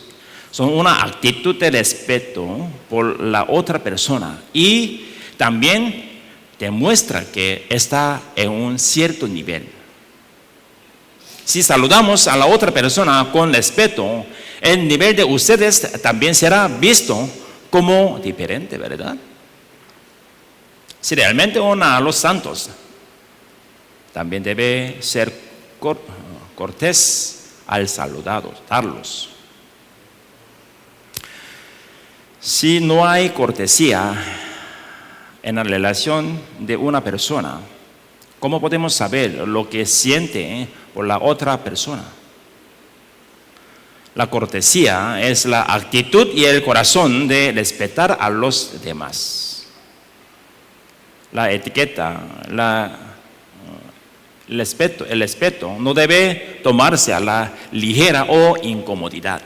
son una actitud de respeto por la otra persona y también demuestra que está en un cierto nivel. Si saludamos a la otra persona con respeto, el nivel de ustedes también será visto como diferente, ¿verdad? Si realmente honra a los santos, también debe ser cortés al saludarlos. Si no hay cortesía en la relación de una persona, ¿cómo podemos saber lo que siente por la otra persona? La cortesía es la actitud y el corazón de respetar a los demás. La etiqueta, el respeto no debe tomarse a la ligera o incomodidad.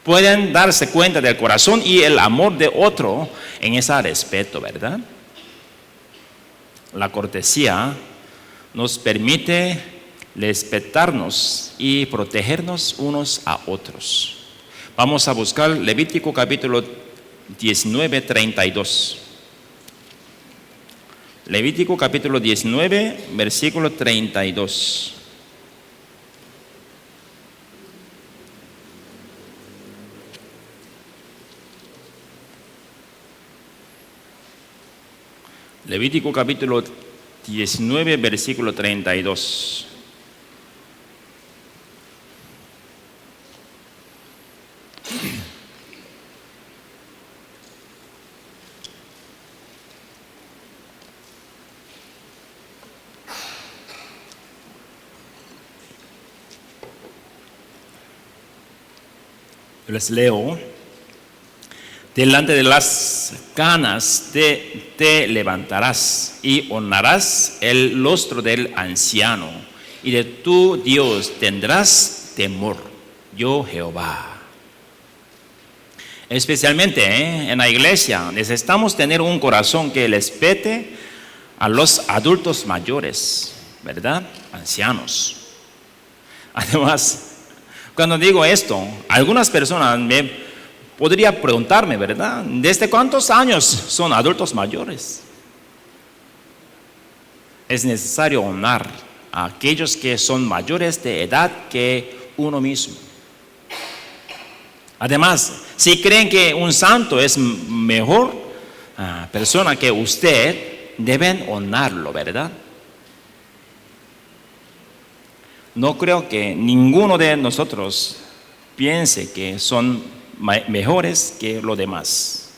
Pueden darse cuenta del corazón y el amor de otro en ese respeto, ¿verdad? La cortesía nos permite respetarnos y protegernos unos a otros. Vamos a buscar Levítico capítulo 19, 32. Levítico capítulo 19, versículo 32. Levítico capítulo 19, versículo 32. Les leo. Delante de las canas te levantarás y honrarás el rostro del anciano, y de tu Dios tendrás temor, yo Jehová. Especialmente en la iglesia necesitamos tener un corazón que respete a los adultos mayores, ¿verdad? Ancianos. Además, cuando digo esto, algunas personas podría preguntarme, ¿verdad? ¿Desde cuántos años son adultos mayores? Es necesario honrar a aquellos que son mayores de edad que uno mismo. Además, si creen que un santo es mejor persona que usted, deben honrarlo, ¿verdad? No creo que ninguno de nosotros piense que son mejores que los demás.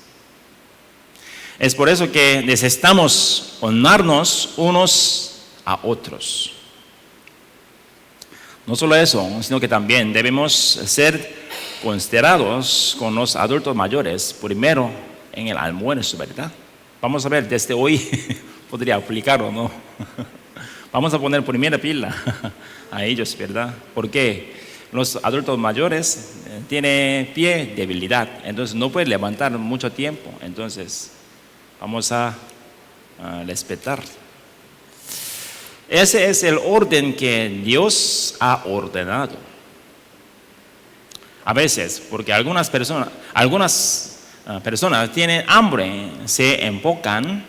Es por eso que necesitamos honrarnos unos a otros. No solo eso, sino que también debemos ser considerados con los adultos mayores primero en el almuerzo, ¿verdad? Vamos a ver, desde hoy podría aplicarlo, ¿no? Vamos a poner primera pila a ellos, ¿verdad? Porque los adultos mayores tienen pie debilidad, entonces no pueden levantar mucho tiempo, entonces vamos a respetar. Ese es el orden que Dios ha ordenado. A veces, porque algunas personas tienen hambre, se enfocan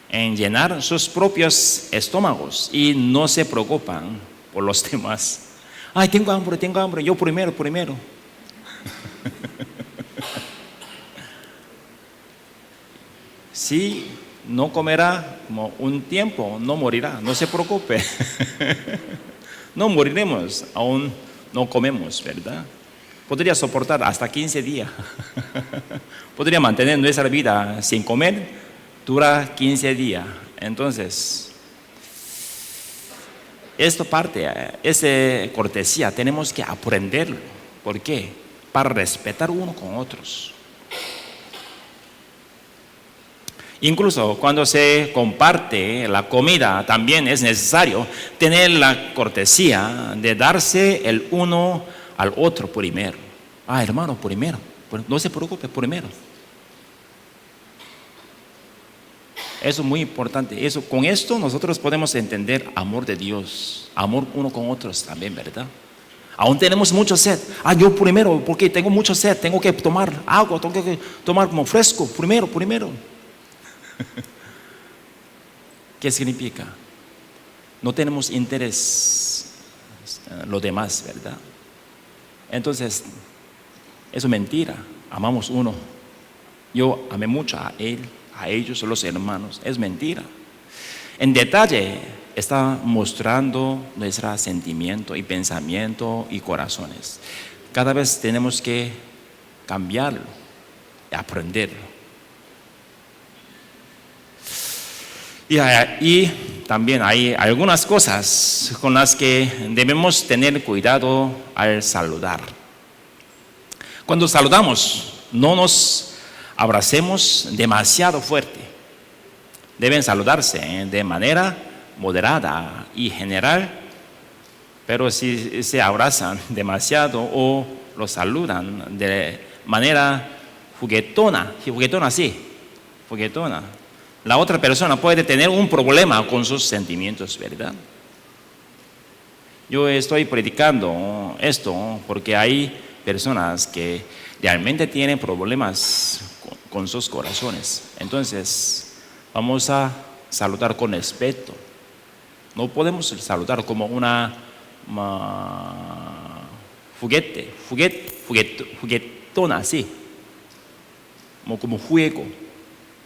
en llenar sus propios estómagos y no se preocupan por los demás. Ay, tengo hambre, yo primero. Si no comerá como un tiempo, no morirá, no se preocupe. No moriremos, aún no comemos, ¿verdad? Podría soportar hasta 15 días. Podría mantener nuestra vida sin comer, dura 15 días. Entonces, esta parte, esa cortesía, tenemos que aprenderlo. ¿Por qué? Para respetar uno con otros. Incluso cuando se comparte la comida, también es necesario tener la cortesía de darse el uno al otro primero. Hermano, primero. No se preocupe, primero. Eso es muy importante. Con esto nosotros podemos entender amor de Dios, amor uno con otros también, ¿verdad? Aún tenemos mucho sed. Yo primero, porque tengo mucho sed, tengo que tomar agua, tengo que tomar como fresco, primero. ¿Qué significa? No tenemos interés en lo demás, ¿verdad? Entonces, eso es mentira. Amamos uno. Yo amé mucho a él, a ellos, los hermanos. Es mentira. En detalle está mostrando nuestro sentimiento y pensamiento y corazones. Cada vez tenemos que cambiarlo y aprenderlo. Y también hay algunas cosas con las que debemos tener cuidado al saludar. Cuando saludamos, no nos abracemos demasiado fuerte. Deben saludarse de manera moderada y general, pero si se abrazan demasiado o los saludan de manera juguetona, la otra persona puede tener un problema con sus sentimientos, ¿verdad? Yo estoy predicando esto porque hay personas que realmente tienen problemas con sus corazones. Entonces, vamos a saludar con respeto. No podemos saludar como una juguetona así, como juego,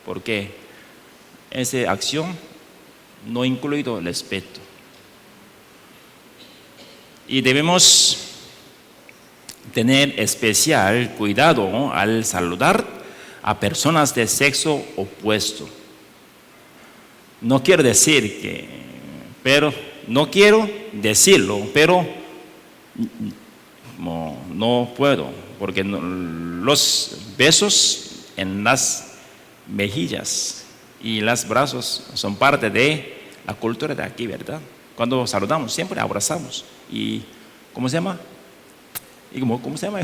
porque esa acción no incluye el respeto. Y debemos tener especial cuidado, ¿no?, al saludar a personas de sexo opuesto. No quiero decirlo, pero no puedo, porque los besos en las mejillas y los brazos son parte de la cultura de aquí, ¿verdad? Cuando saludamos siempre abrazamos. ¿Y cómo se llama? ¿Cómo se llama?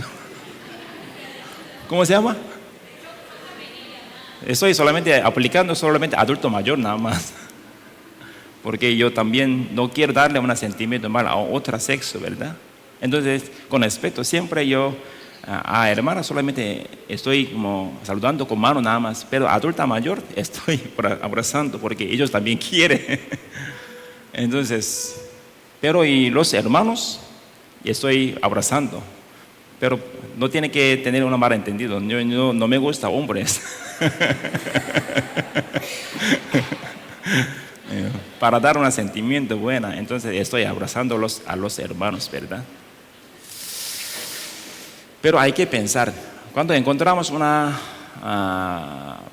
¿Cómo se llama? Estoy aplicando solamente adulto mayor nada más. Porque yo también no quiero darle un sentimiento mal a otro sexo, ¿verdad? Entonces, con respeto, siempre yo a hermana solamente estoy como saludando con mano nada más, pero adulta mayor estoy abrazando porque ellos también quieren. Entonces, pero y los hermanos estoy abrazando, pero no tiene que tener un malentendido. Yo no me gusta hombres. Para dar un sentimiento bueno, entonces estoy abrazando a los hermanos, ¿verdad? Pero hay que pensar, cuando encontramos una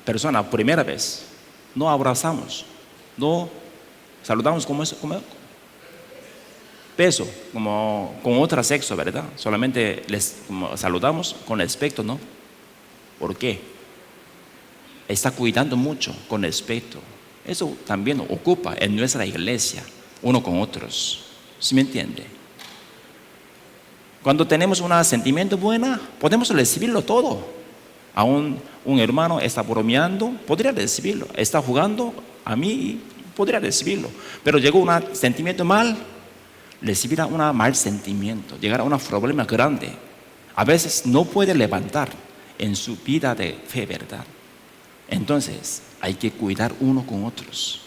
persona primera vez, no abrazamos, no saludamos como beso, como con otro sexo, ¿verdad? Solamente les saludamos con respeto, ¿no? ¿Por qué? Está cuidando mucho con respeto. Eso también ocupa en nuestra iglesia, uno con otros. ¿Sí me entiende? Cuando tenemos un sentimiento bueno, podemos recibirlo todo. Aún un hermano está bromeando, podría recibirlo. Está jugando a mí, podría recibirlo. Pero llegó un sentimiento mal, recibirá un mal sentimiento, llegará a un problema grande. A veces no puede levantar en su vida de fe, ¿verdad? Entonces hay que cuidar uno con otros.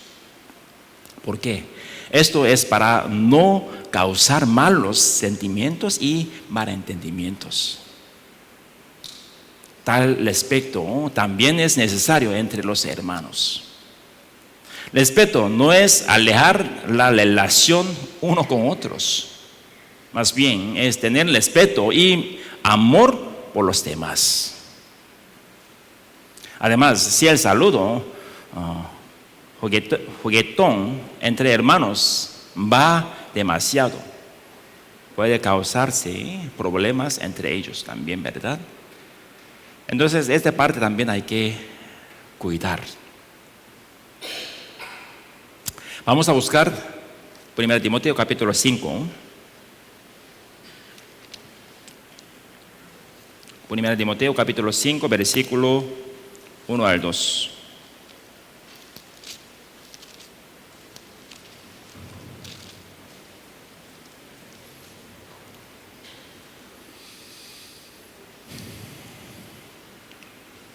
¿Por qué? Esto es para no causar malos sentimientos y malentendimientos. Tal respeto también es necesario entre los hermanos. Respeto no es alejar la relación uno con otros. Más bien es tener respeto y amor por los demás. Además, si el saludo juguetón entre hermanos va demasiado, puede causarse problemas entre ellos también, ¿verdad? Entonces, esta parte también hay que cuidar. Vamos a buscar 1 Timoteo capítulo 5. 1 Timoteo capítulo 5, versículo 1 al 2.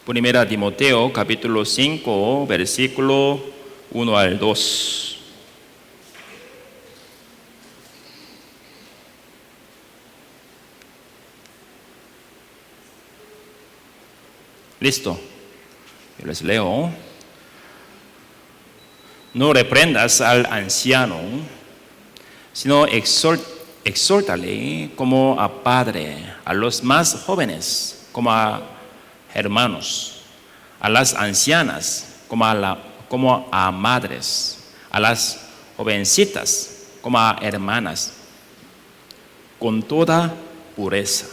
Primera Timoteo capítulo 5, versículo 1 al 2. Listo. Yo les leo. No reprendas al anciano, sino exhórtale como a padre, a los más jóvenes como a hermanos, a las ancianas como a madres, a las jovencitas como a hermanas, con toda pureza.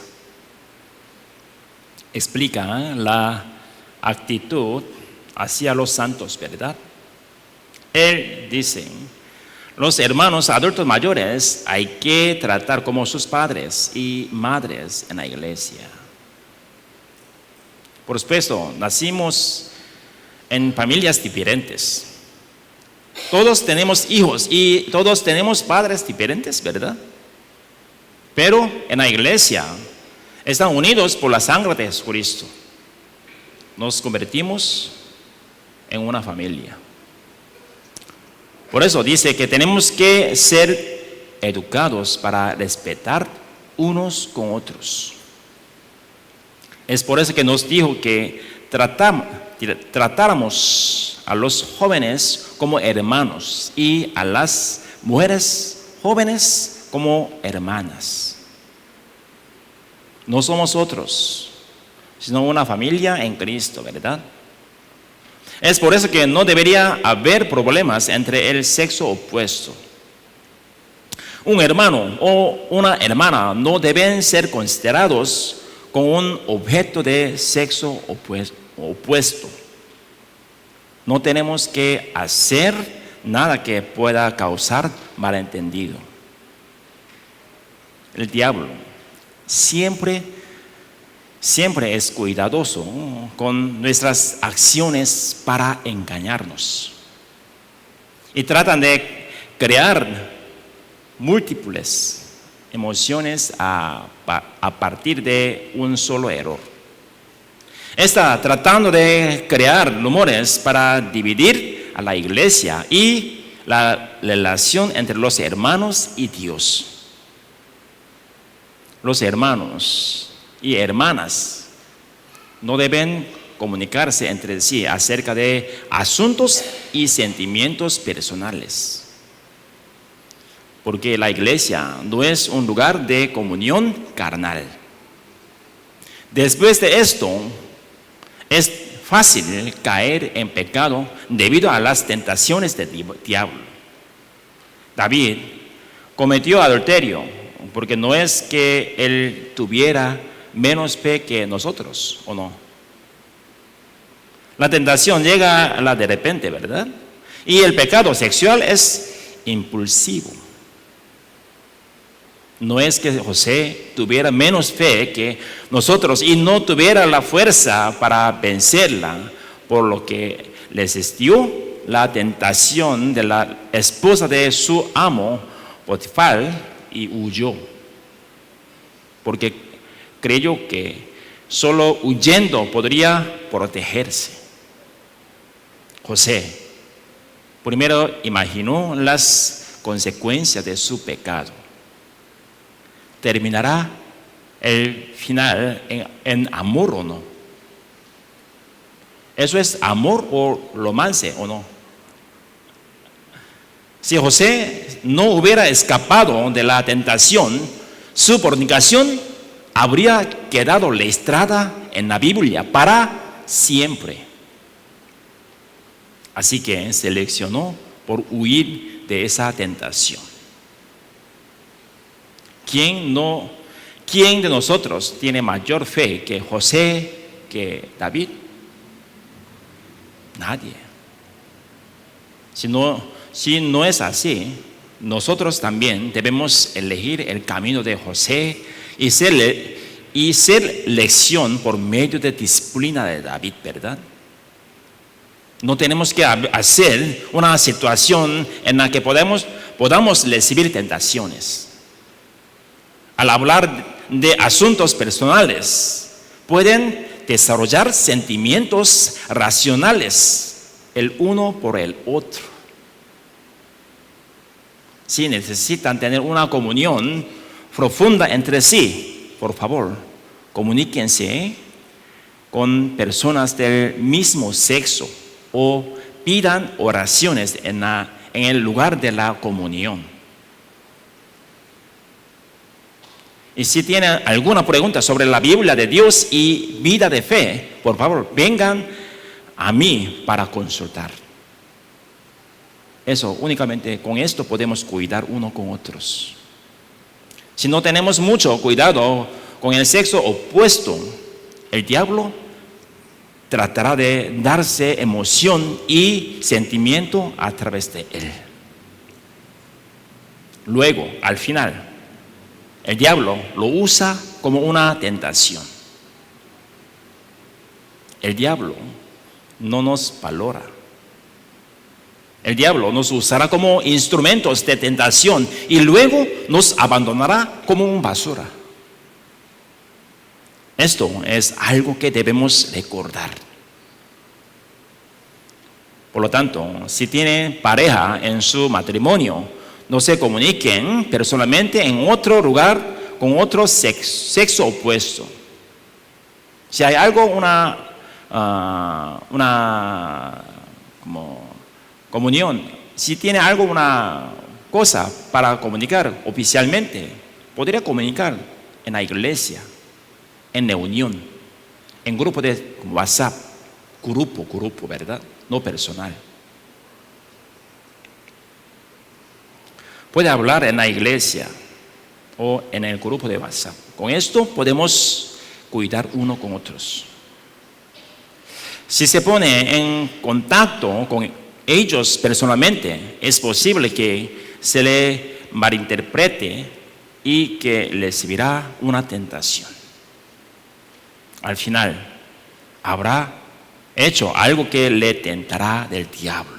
Explica la actitud hacia los santos, ¿verdad? Él dice, los hermanos adultos mayores hay que tratar como sus padres y madres en la iglesia. Por supuesto, nacimos en familias diferentes. Todos tenemos hijos y todos tenemos padres diferentes, ¿verdad? Pero en la iglesia están unidos por la sangre de Jesucristo. Nos convertimos en una familia. Por eso dice que tenemos que ser educados para respetar unos con otros. Es por eso que nos dijo que tratáramos a los jóvenes como hermanos y a las mujeres jóvenes como hermanas. No somos otros, sino una familia en Cristo, ¿verdad? Es por eso que no debería haber problemas entre el sexo opuesto. Un hermano o una hermana no deben ser considerados como un objeto de sexo opuesto. No tenemos que hacer nada que pueda causar malentendido. El diablo siempre es cuidadoso con nuestras acciones para engañarnos. Y tratan de crear múltiples emociones a partir de un solo error. Está tratando de crear rumores para dividir a la iglesia y la relación entre los hermanos y Dios. Los hermanos y hermanas no deben comunicarse entre sí acerca de asuntos y sentimientos personales, porque la iglesia no es un lugar de comunión carnal. Después de esto, es fácil caer en pecado debido a las tentaciones del diablo. David cometió adulterio porque no es que él tuviera menos fe que nosotros, ¿o no? La tentación llega de repente, ¿verdad? Y el pecado sexual es impulsivo. No es que José tuviera menos fe que nosotros y no tuviera la fuerza para vencerla, por lo que le existió la tentación de la esposa de su amo, Potifar, y huyó, porque creyó que solo huyendo podría protegerse. José primero imaginó las consecuencias de su pecado. ¿Terminará el final en amor o no? ¿Eso es amor o romance o no? Si José no hubiera escapado de la tentación, su fornicación habría quedado registrada en la Biblia para siempre. Así que seleccionó por huir de esa tentación. ¿Quién de nosotros tiene mayor fe que José, que David? Nadie. Si no es así, nosotros también debemos elegir el camino de José y ser lección por medio de disciplina de David, ¿verdad? No tenemos que hacer una situación en la que podamos recibir tentaciones. Al hablar de asuntos personales, pueden desarrollar sentimientos racionales el uno por el otro. Si necesitan tener una comunión profunda entre sí, por favor, comuníquense con personas del mismo sexo o pidan oraciones en el lugar de la comunión. Y si tienen alguna pregunta sobre la Biblia de Dios y vida de fe, por favor, vengan a mí para consultar. Eso, únicamente con esto podemos cuidar uno con otros. Si no tenemos mucho cuidado con el sexo opuesto, el diablo tratará de darse emoción y sentimiento a través de él. Luego, al final, el diablo lo usa como una tentación. El diablo no nos valora. El diablo nos usará como instrumentos de tentación y luego nos abandonará como un basura. Esto es algo que debemos recordar. Por lo tanto, si tienen pareja en su matrimonio, no se comuniquen personalmente en otro lugar con otro sexo opuesto. Si hay algo, una como comunión, si tiene algo, una cosa para comunicar oficialmente, podría comunicar en la iglesia, en reunión, en grupo de WhatsApp, grupo, ¿verdad? No personal. Puede hablar en la iglesia o en el grupo de WhatsApp. Con esto podemos cuidar uno con otros. Si se pone en contacto con ellos personalmente, es posible que se le malinterprete y que les servirá una tentación. Al final, habrá hecho algo que le tentará del diablo.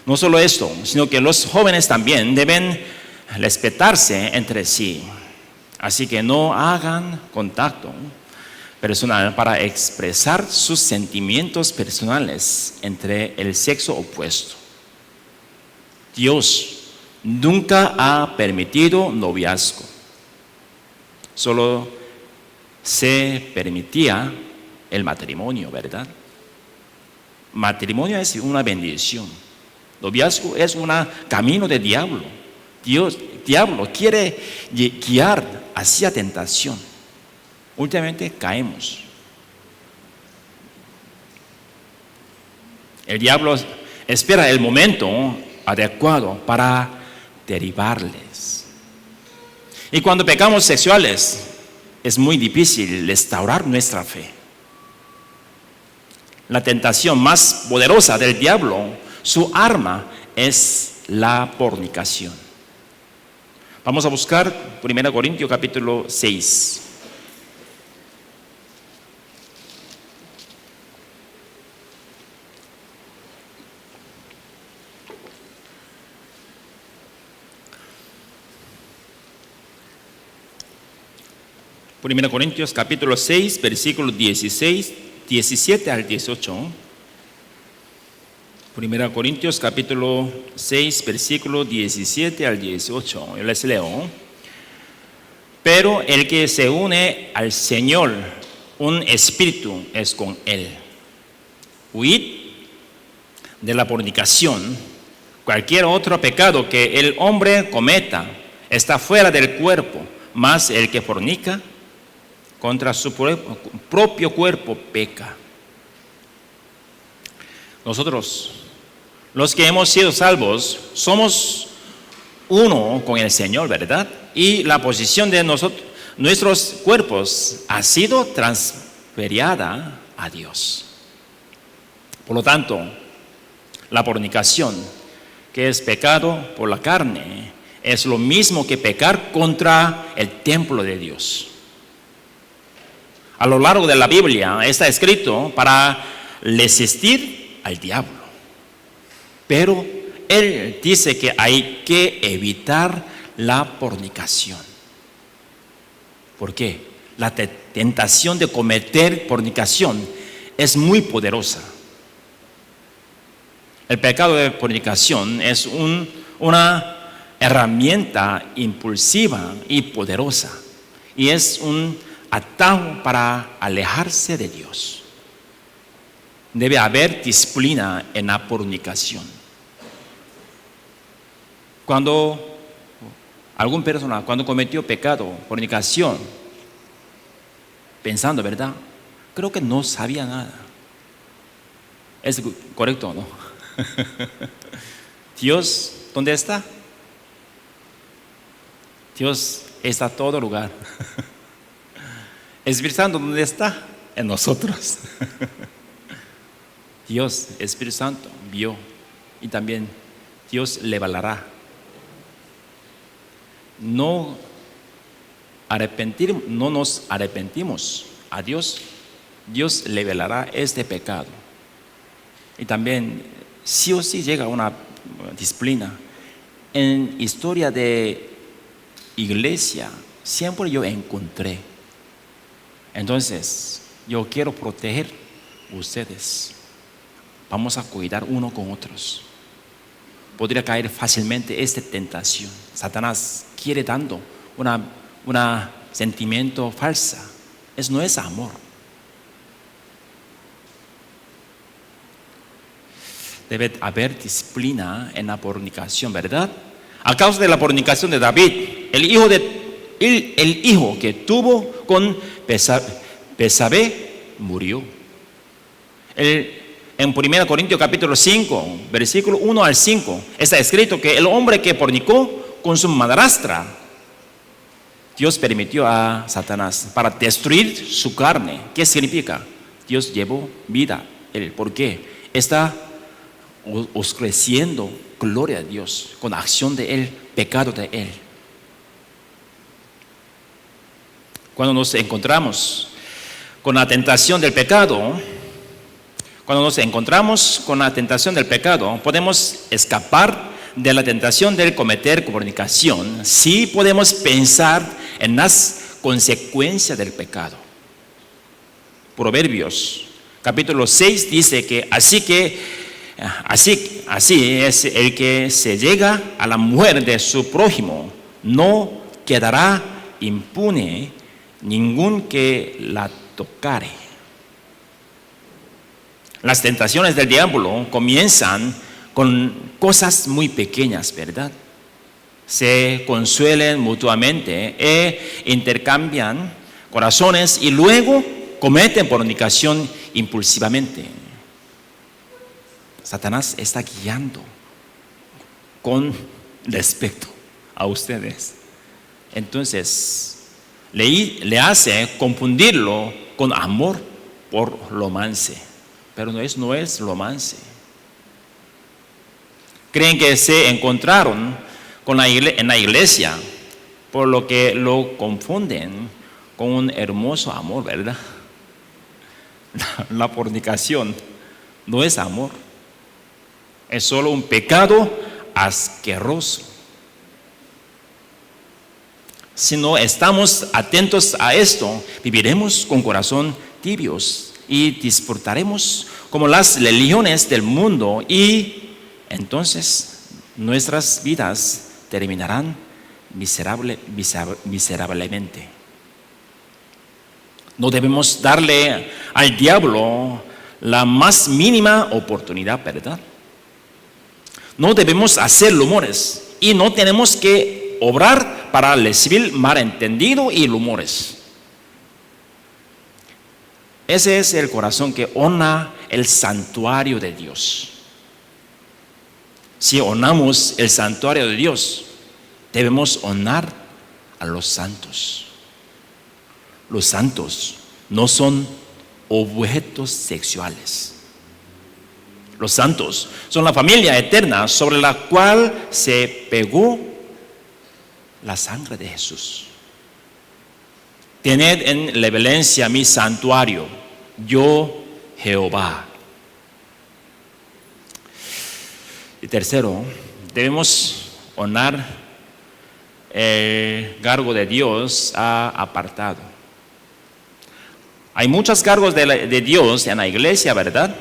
No solo esto, sino que los jóvenes también deben respetarse entre sí. Así que no hagan contacto personal para expresar sus sentimientos personales entre el sexo opuesto. Dios nunca ha permitido noviazgo. Solo se permitía el matrimonio, ¿verdad? Matrimonio es una bendición. Noviazgo es un camino de diablo. Diablo quiere guiar hacia tentación. Últimamente caemos. El diablo espera el momento adecuado para derribarles. Y cuando pecamos sexuales, es muy difícil restaurar nuestra fe. La tentación más poderosa del diablo, su arma es la fornicación. Vamos a buscar 1 Corintios capítulo 6. Primera Corintios capítulo 6, versículos 17 al 18. Primera Corintios capítulo 6, versículo 17 al 18. Yo les leo. Pero el que se une al Señor, un espíritu es con él. Huid de la fornicación. Cualquier otro pecado que el hombre cometa está fuera del cuerpo, mas el que fornica contra su propio cuerpo peca. Nosotros, los que hemos sido salvos, somos uno con el Señor, ¿verdad? Y la posición de nuestros cuerpos ha sido transferida a Dios. Por lo tanto, la fornicación, que es pecado por la carne, es lo mismo que pecar contra el templo de Dios. A lo largo de la Biblia está escrito para resistir al diablo. Pero él dice que hay que evitar la fornicación. ¿Por qué? La tentación de cometer fornicación es muy poderosa. El pecado de fornicación es una herramienta impulsiva y poderosa. Y es un atajo para alejarse de Dios. Debe haber disciplina en la fornicación. Cuando alguna persona, cuando cometió pecado, fornicación, pensando, ¿verdad? Creo que no sabía nada. ¿Es correcto o no? Dios, ¿dónde está? Dios está en todo lugar. Espíritu Santo, ¿dónde está? En nosotros. Dios, Espíritu Santo, vio y también Dios le valará. No nos arrepentimos a Dios, Dios le velará este pecado. Y también sí o sí llega una disciplina. En historia de iglesia siempre yo encontré. Entonces yo quiero proteger ustedes. vamos a cuidar uno con otros. Podría caer fácilmente esta tentación. Satanás quiere dando una sentimiento falsa. Eso no es amor. Debe haber disciplina en la fornicación, ¿verdad? A causa de la fornicación de David, el hijo que tuvo con Betsabé murió. En 1 Corintios capítulo 5, versículo 1 al 5, está escrito que el hombre que fornicó con su madrastra, Dios permitió a Satanás para destruir su carne. ¿Qué significa? Dios llevó vida a él. ¿Por qué? Está oscureciendo gloria a Dios con la acción de él, pecado de él. Cuando nos encontramos con la tentación del pecado, podemos escapar de la tentación de cometer fornicación si podemos pensar en las consecuencias del pecado. Proverbios capítulo 6 dice que así es el que se llega a la mujer de su prójimo, no quedará impune ningún que la tocare. Las tentaciones del diablo comienzan con cosas muy pequeñas, ¿verdad? Se consuelen mutuamente e intercambian corazones y luego cometen fornicación impulsivamente. Satanás está guiando con respecto a ustedes. Entonces, le hace confundirlo con amor por romance. Pero no es romance. Creen que se encontraron en la iglesia, por lo que lo confunden con un hermoso amor, ¿verdad? La fornicación no es amor. Es solo un pecado asqueroso. Si no estamos atentos a esto, viviremos con corazón tibios y disfrutaremos como las religiones del mundo, y entonces nuestras vidas terminarán miserablemente. No debemos darle al diablo la más mínima oportunidad, ¿verdad? No debemos hacer rumores y no tenemos que obrar para recibir malentendido y rumores. Ese es el corazón que honra el santuario de Dios. Si honramos el santuario de Dios, debemos honrar a los santos. Los santos no son objetos sexuales. Los santos son la familia eterna sobre la cual se pegó la sangre de Jesús. Tened en reverencia mi santuario, yo Jehová. Y tercero, debemos honrar el cargo de Dios ha apartado. Hay muchos cargos de Dios en la iglesia, ¿verdad?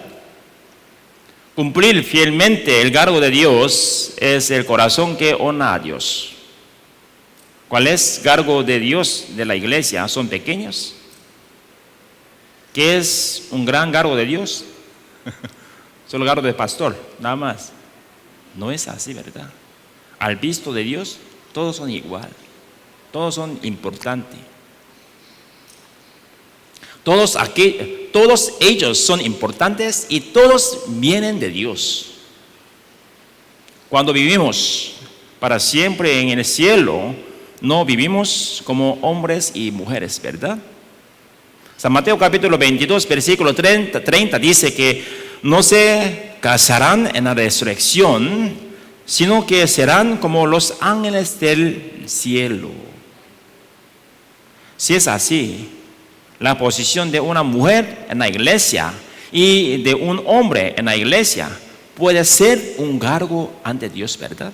Cumplir fielmente el cargo de Dios es el corazón que honra a Dios. ¿Cuál es el cargo de Dios de la iglesia? ¿Son pequeños? ¿Qué es un gran cargo de Dios? Solo el cargo de pastor, nada más. No es así, ¿verdad? Al visto de Dios, todos son igual. Todos son importantes. Todos ellos son importantes y todos vienen de Dios. Cuando vivimos para siempre en el cielo, no vivimos como hombres y mujeres, ¿verdad? San Mateo capítulo 22, versículo 30 dice que no se casarán en la resurrección, sino que serán como los ángeles del cielo. Si es así, la posición de una mujer en la iglesia y de un hombre en la iglesia puede ser un cargo ante Dios, ¿verdad?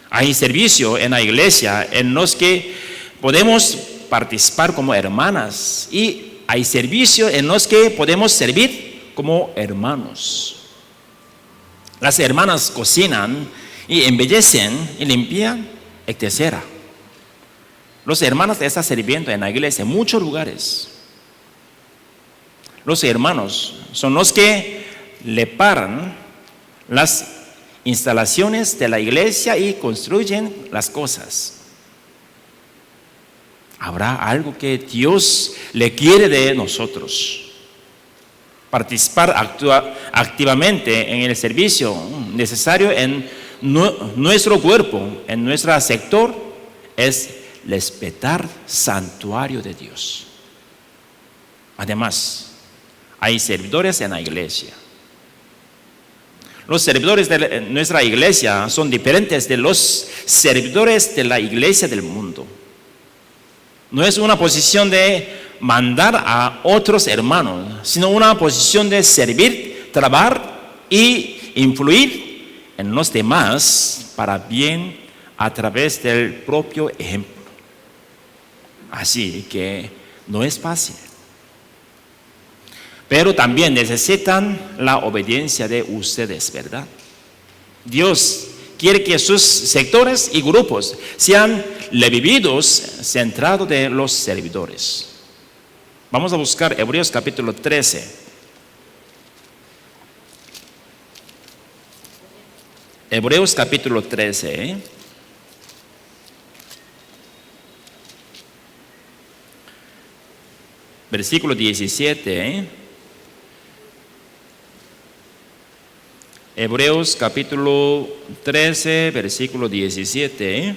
Hay servicio en la iglesia en los que podemos participar como hermanas, y hay servicio en los que podemos servir como hermanos. Las hermanas cocinan y embellecen y limpian, etc. Los hermanos están sirviendo en la iglesia en muchos lugares. Los hermanos son los que reparan las instalaciones de la iglesia y construyen las cosas. Habrá algo que Dios le quiere de nosotros. Participar activamente en el servicio necesario en nuestro cuerpo, en nuestro sector, es respetar santuario de Dios. Además, hay servidores en la iglesia. Los servidores de nuestra iglesia son diferentes de los servidores de la iglesia del mundo. No es una posición de mandar a otros hermanos, sino una posición de servir, trabajar y influir en los demás para bien a través del propio ejemplo. Así que no es fácil. Pero también necesitan la obediencia de ustedes, ¿verdad? Dios quiere que sus sectores y grupos sean revividos, centrados de los servidores. Vamos a buscar Hebreos capítulo 13. Hebreos capítulo 13. Versículo 17. Hebreos capítulo 13, versículo 17.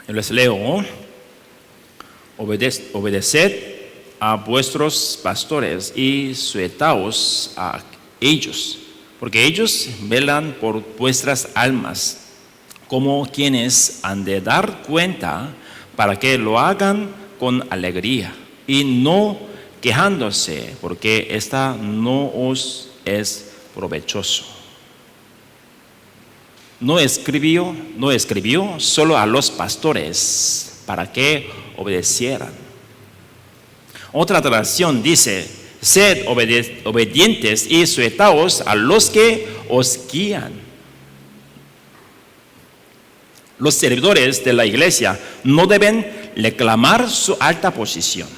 Yo les leo: obedeced a vuestros pastores y sujetaos a ellos, porque ellos velan por vuestras almas, como quienes han de dar cuenta, para que lo hagan con alegría y no quejándose, porque esta no os es provechoso. No escribió solo a los pastores para que obedecieran. Otra traducción dice: sed obedientes y sujetaos a los que os guían. Los servidores de la iglesia no deben reclamar su alta posición.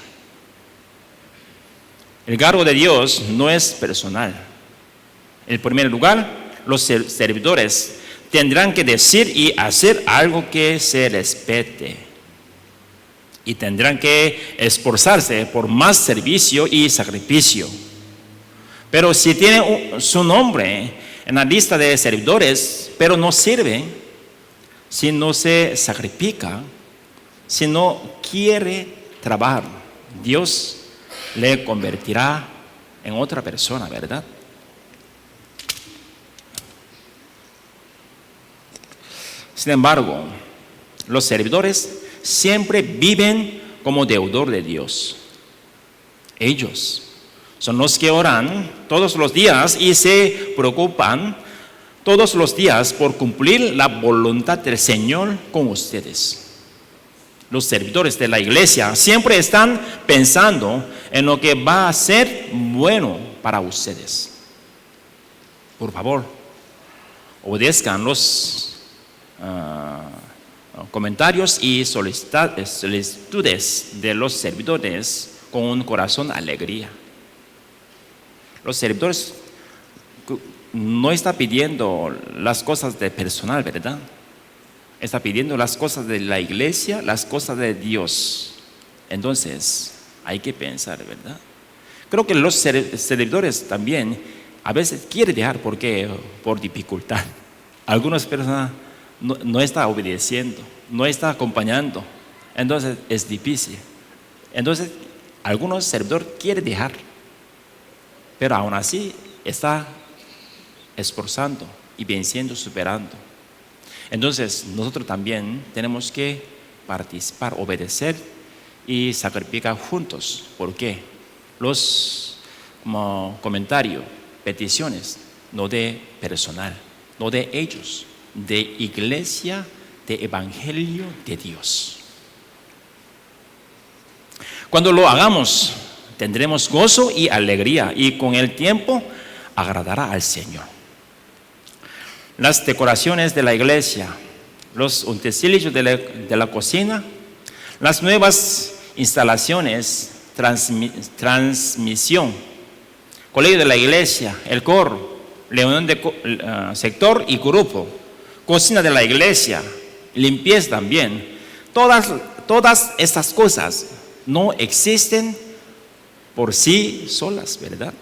El cargo de Dios no es personal. En primer lugar, los servidores tendrán que decir y hacer algo que se respete. Y tendrán que esforzarse por más servicio y sacrificio. Pero si tiene su nombre en la lista de servidores, pero no sirve, si no se sacrifica, si no quiere trabajar, Dios le convertirá en otra persona, ¿verdad? Sin embargo, los servidores siempre viven como deudor de Dios. Ellos son los que oran todos los días y se preocupan todos los días por cumplir la voluntad del Señor con ustedes. Los servidores de la iglesia siempre están pensando en lo que va a ser bueno para ustedes. Por favor, obedezcan los comentarios y solicitudes de los servidores con un corazón de alegría. Los servidores no están pidiendo las cosas de personal, ¿verdad? Está pidiendo las cosas de la iglesia, las cosas de Dios. Entonces, hay que pensar, ¿verdad? Creo que los servidores también a veces quieren dejar porque por dificultad. Algunas personas no están obedeciendo, no están acompañando. Entonces, es difícil. Entonces, algunos servidores quieren dejar, pero aún así está esforzando y venciendo, superando. Entonces, nosotros también tenemos que participar, obedecer y sacrificar juntos. ¿Por qué? Los como comentario, peticiones, no de personal. no de ellos, de iglesia, de evangelio de Dios. Cuando lo hagamos, tendremos gozo y alegría y con el tiempo agradará al Señor. Las decoraciones de la iglesia, los utensilios de la cocina, las nuevas instalaciones, transmisión, colegio de la iglesia, el coro, reunión de sector y grupo, cocina de la iglesia, limpieza también. Todas estas cosas no existen por sí solas, ¿verdad?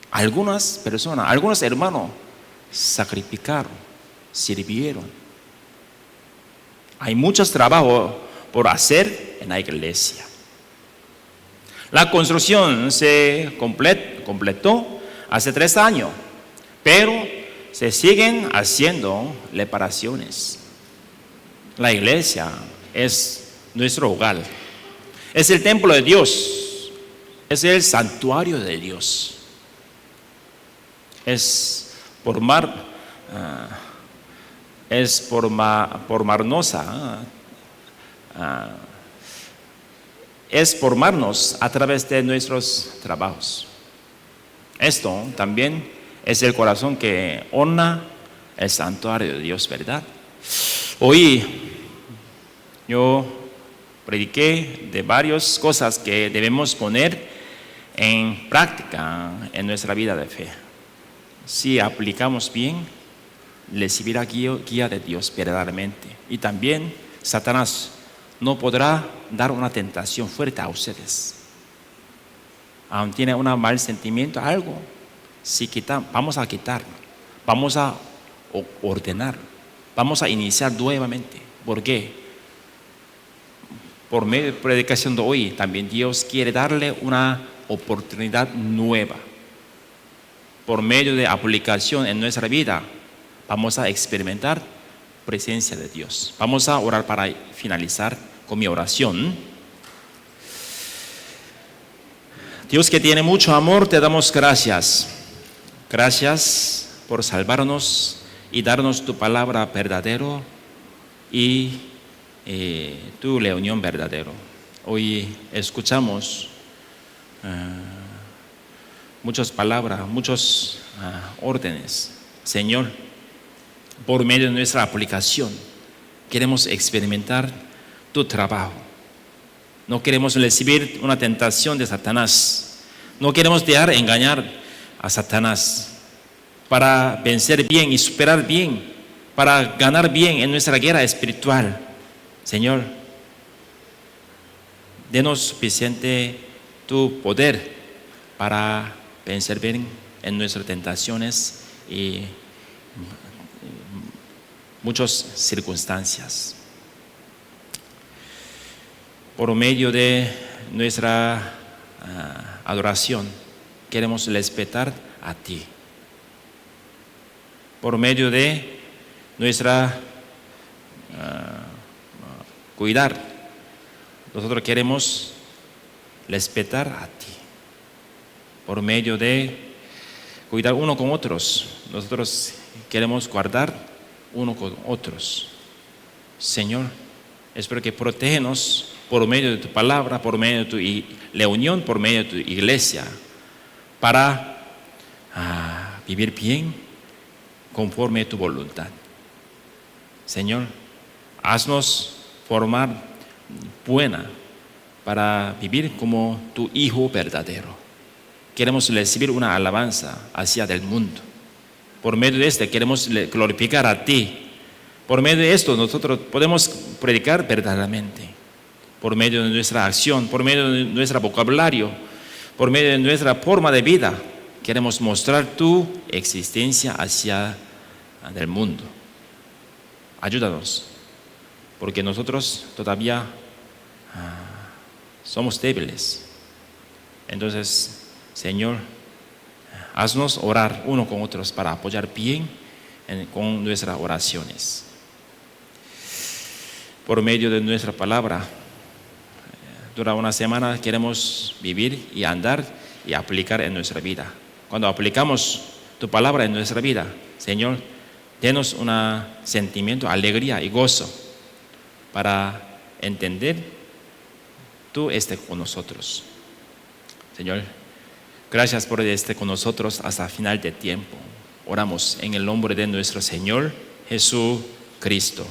Algunas personas, algunos hermanos sacrificaron, sirvieron. Hay muchos trabajos por hacer en la iglesia. La construcción se completó hace 3 años, pero se siguen haciendo reparaciones. La iglesia es nuestro hogar, es el templo de Dios, es el santuario de Dios. Es formarnos a través de nuestros trabajos. Esto también es el corazón que honra el santuario de Dios, ¿verdad? Hoy yo prediqué de varias cosas que debemos poner en práctica en nuestra vida de fe. Si aplicamos bien, recibirá guía de Dios verdaderamente. Y también Satanás no podrá dar una tentación fuerte a ustedes. Aún tiene un mal sentimiento, algo, vamos a quitarlo, vamos a ordenar, vamos a iniciar nuevamente. ¿Por qué? Por medio de predicación de hoy, también Dios quiere darle una oportunidad nueva. Por medio de aplicación en nuestra vida, vamos a experimentar presencia de Dios. Vamos a orar para finalizar con mi oración. Dios que tiene mucho amor, te damos gracias. Gracias por salvarnos y darnos tu palabra verdadero y tu reunión verdadero. Hoy escuchamos muchas palabras, muchos órdenes. Señor, por medio de nuestra aplicación, queremos experimentar tu trabajo. No queremos recibir una tentación de Satanás. No queremos dejar engañar a Satanás para vencer bien y superar bien, para ganar bien en nuestra guerra espiritual. Señor, denos suficiente tu poder para vencer bien en nuestras tentaciones y muchas circunstancias. Por medio de nuestra adoración, queremos respetar a ti. Por medio de nuestra cuidar, nosotros queremos respetar a ti. Por medio de cuidar uno con otros, nosotros queremos guardar uno con otros. Señor, espero que protégenos por medio de tu palabra, por medio de tu reunión, por medio de tu iglesia, para vivir bien conforme a tu voluntad. Señor, haznos formar buena para vivir como tu Hijo verdadero. Queremos recibir una alabanza hacia del mundo. Por medio de esto queremos glorificar a ti. Por medio de esto nosotros podemos predicar verdaderamente. Por medio de nuestra acción, por medio de nuestro vocabulario, por medio de nuestra forma de vida, queremos mostrar tu existencia hacia el mundo. Ayúdanos, porque nosotros todavía somos débiles. Entonces, Señor, haznos orar uno con otros para apoyar bien con nuestras oraciones. Por medio de nuestra palabra, durante una semana queremos vivir y andar y aplicar en nuestra vida. Cuando aplicamos tu palabra en nuestra vida, Señor, denos un sentimiento, alegría y gozo para entender, tú estés con nosotros. Señor, gracias por estar con nosotros hasta el final del tiempo. Oramos en el nombre de nuestro Señor Jesucristo.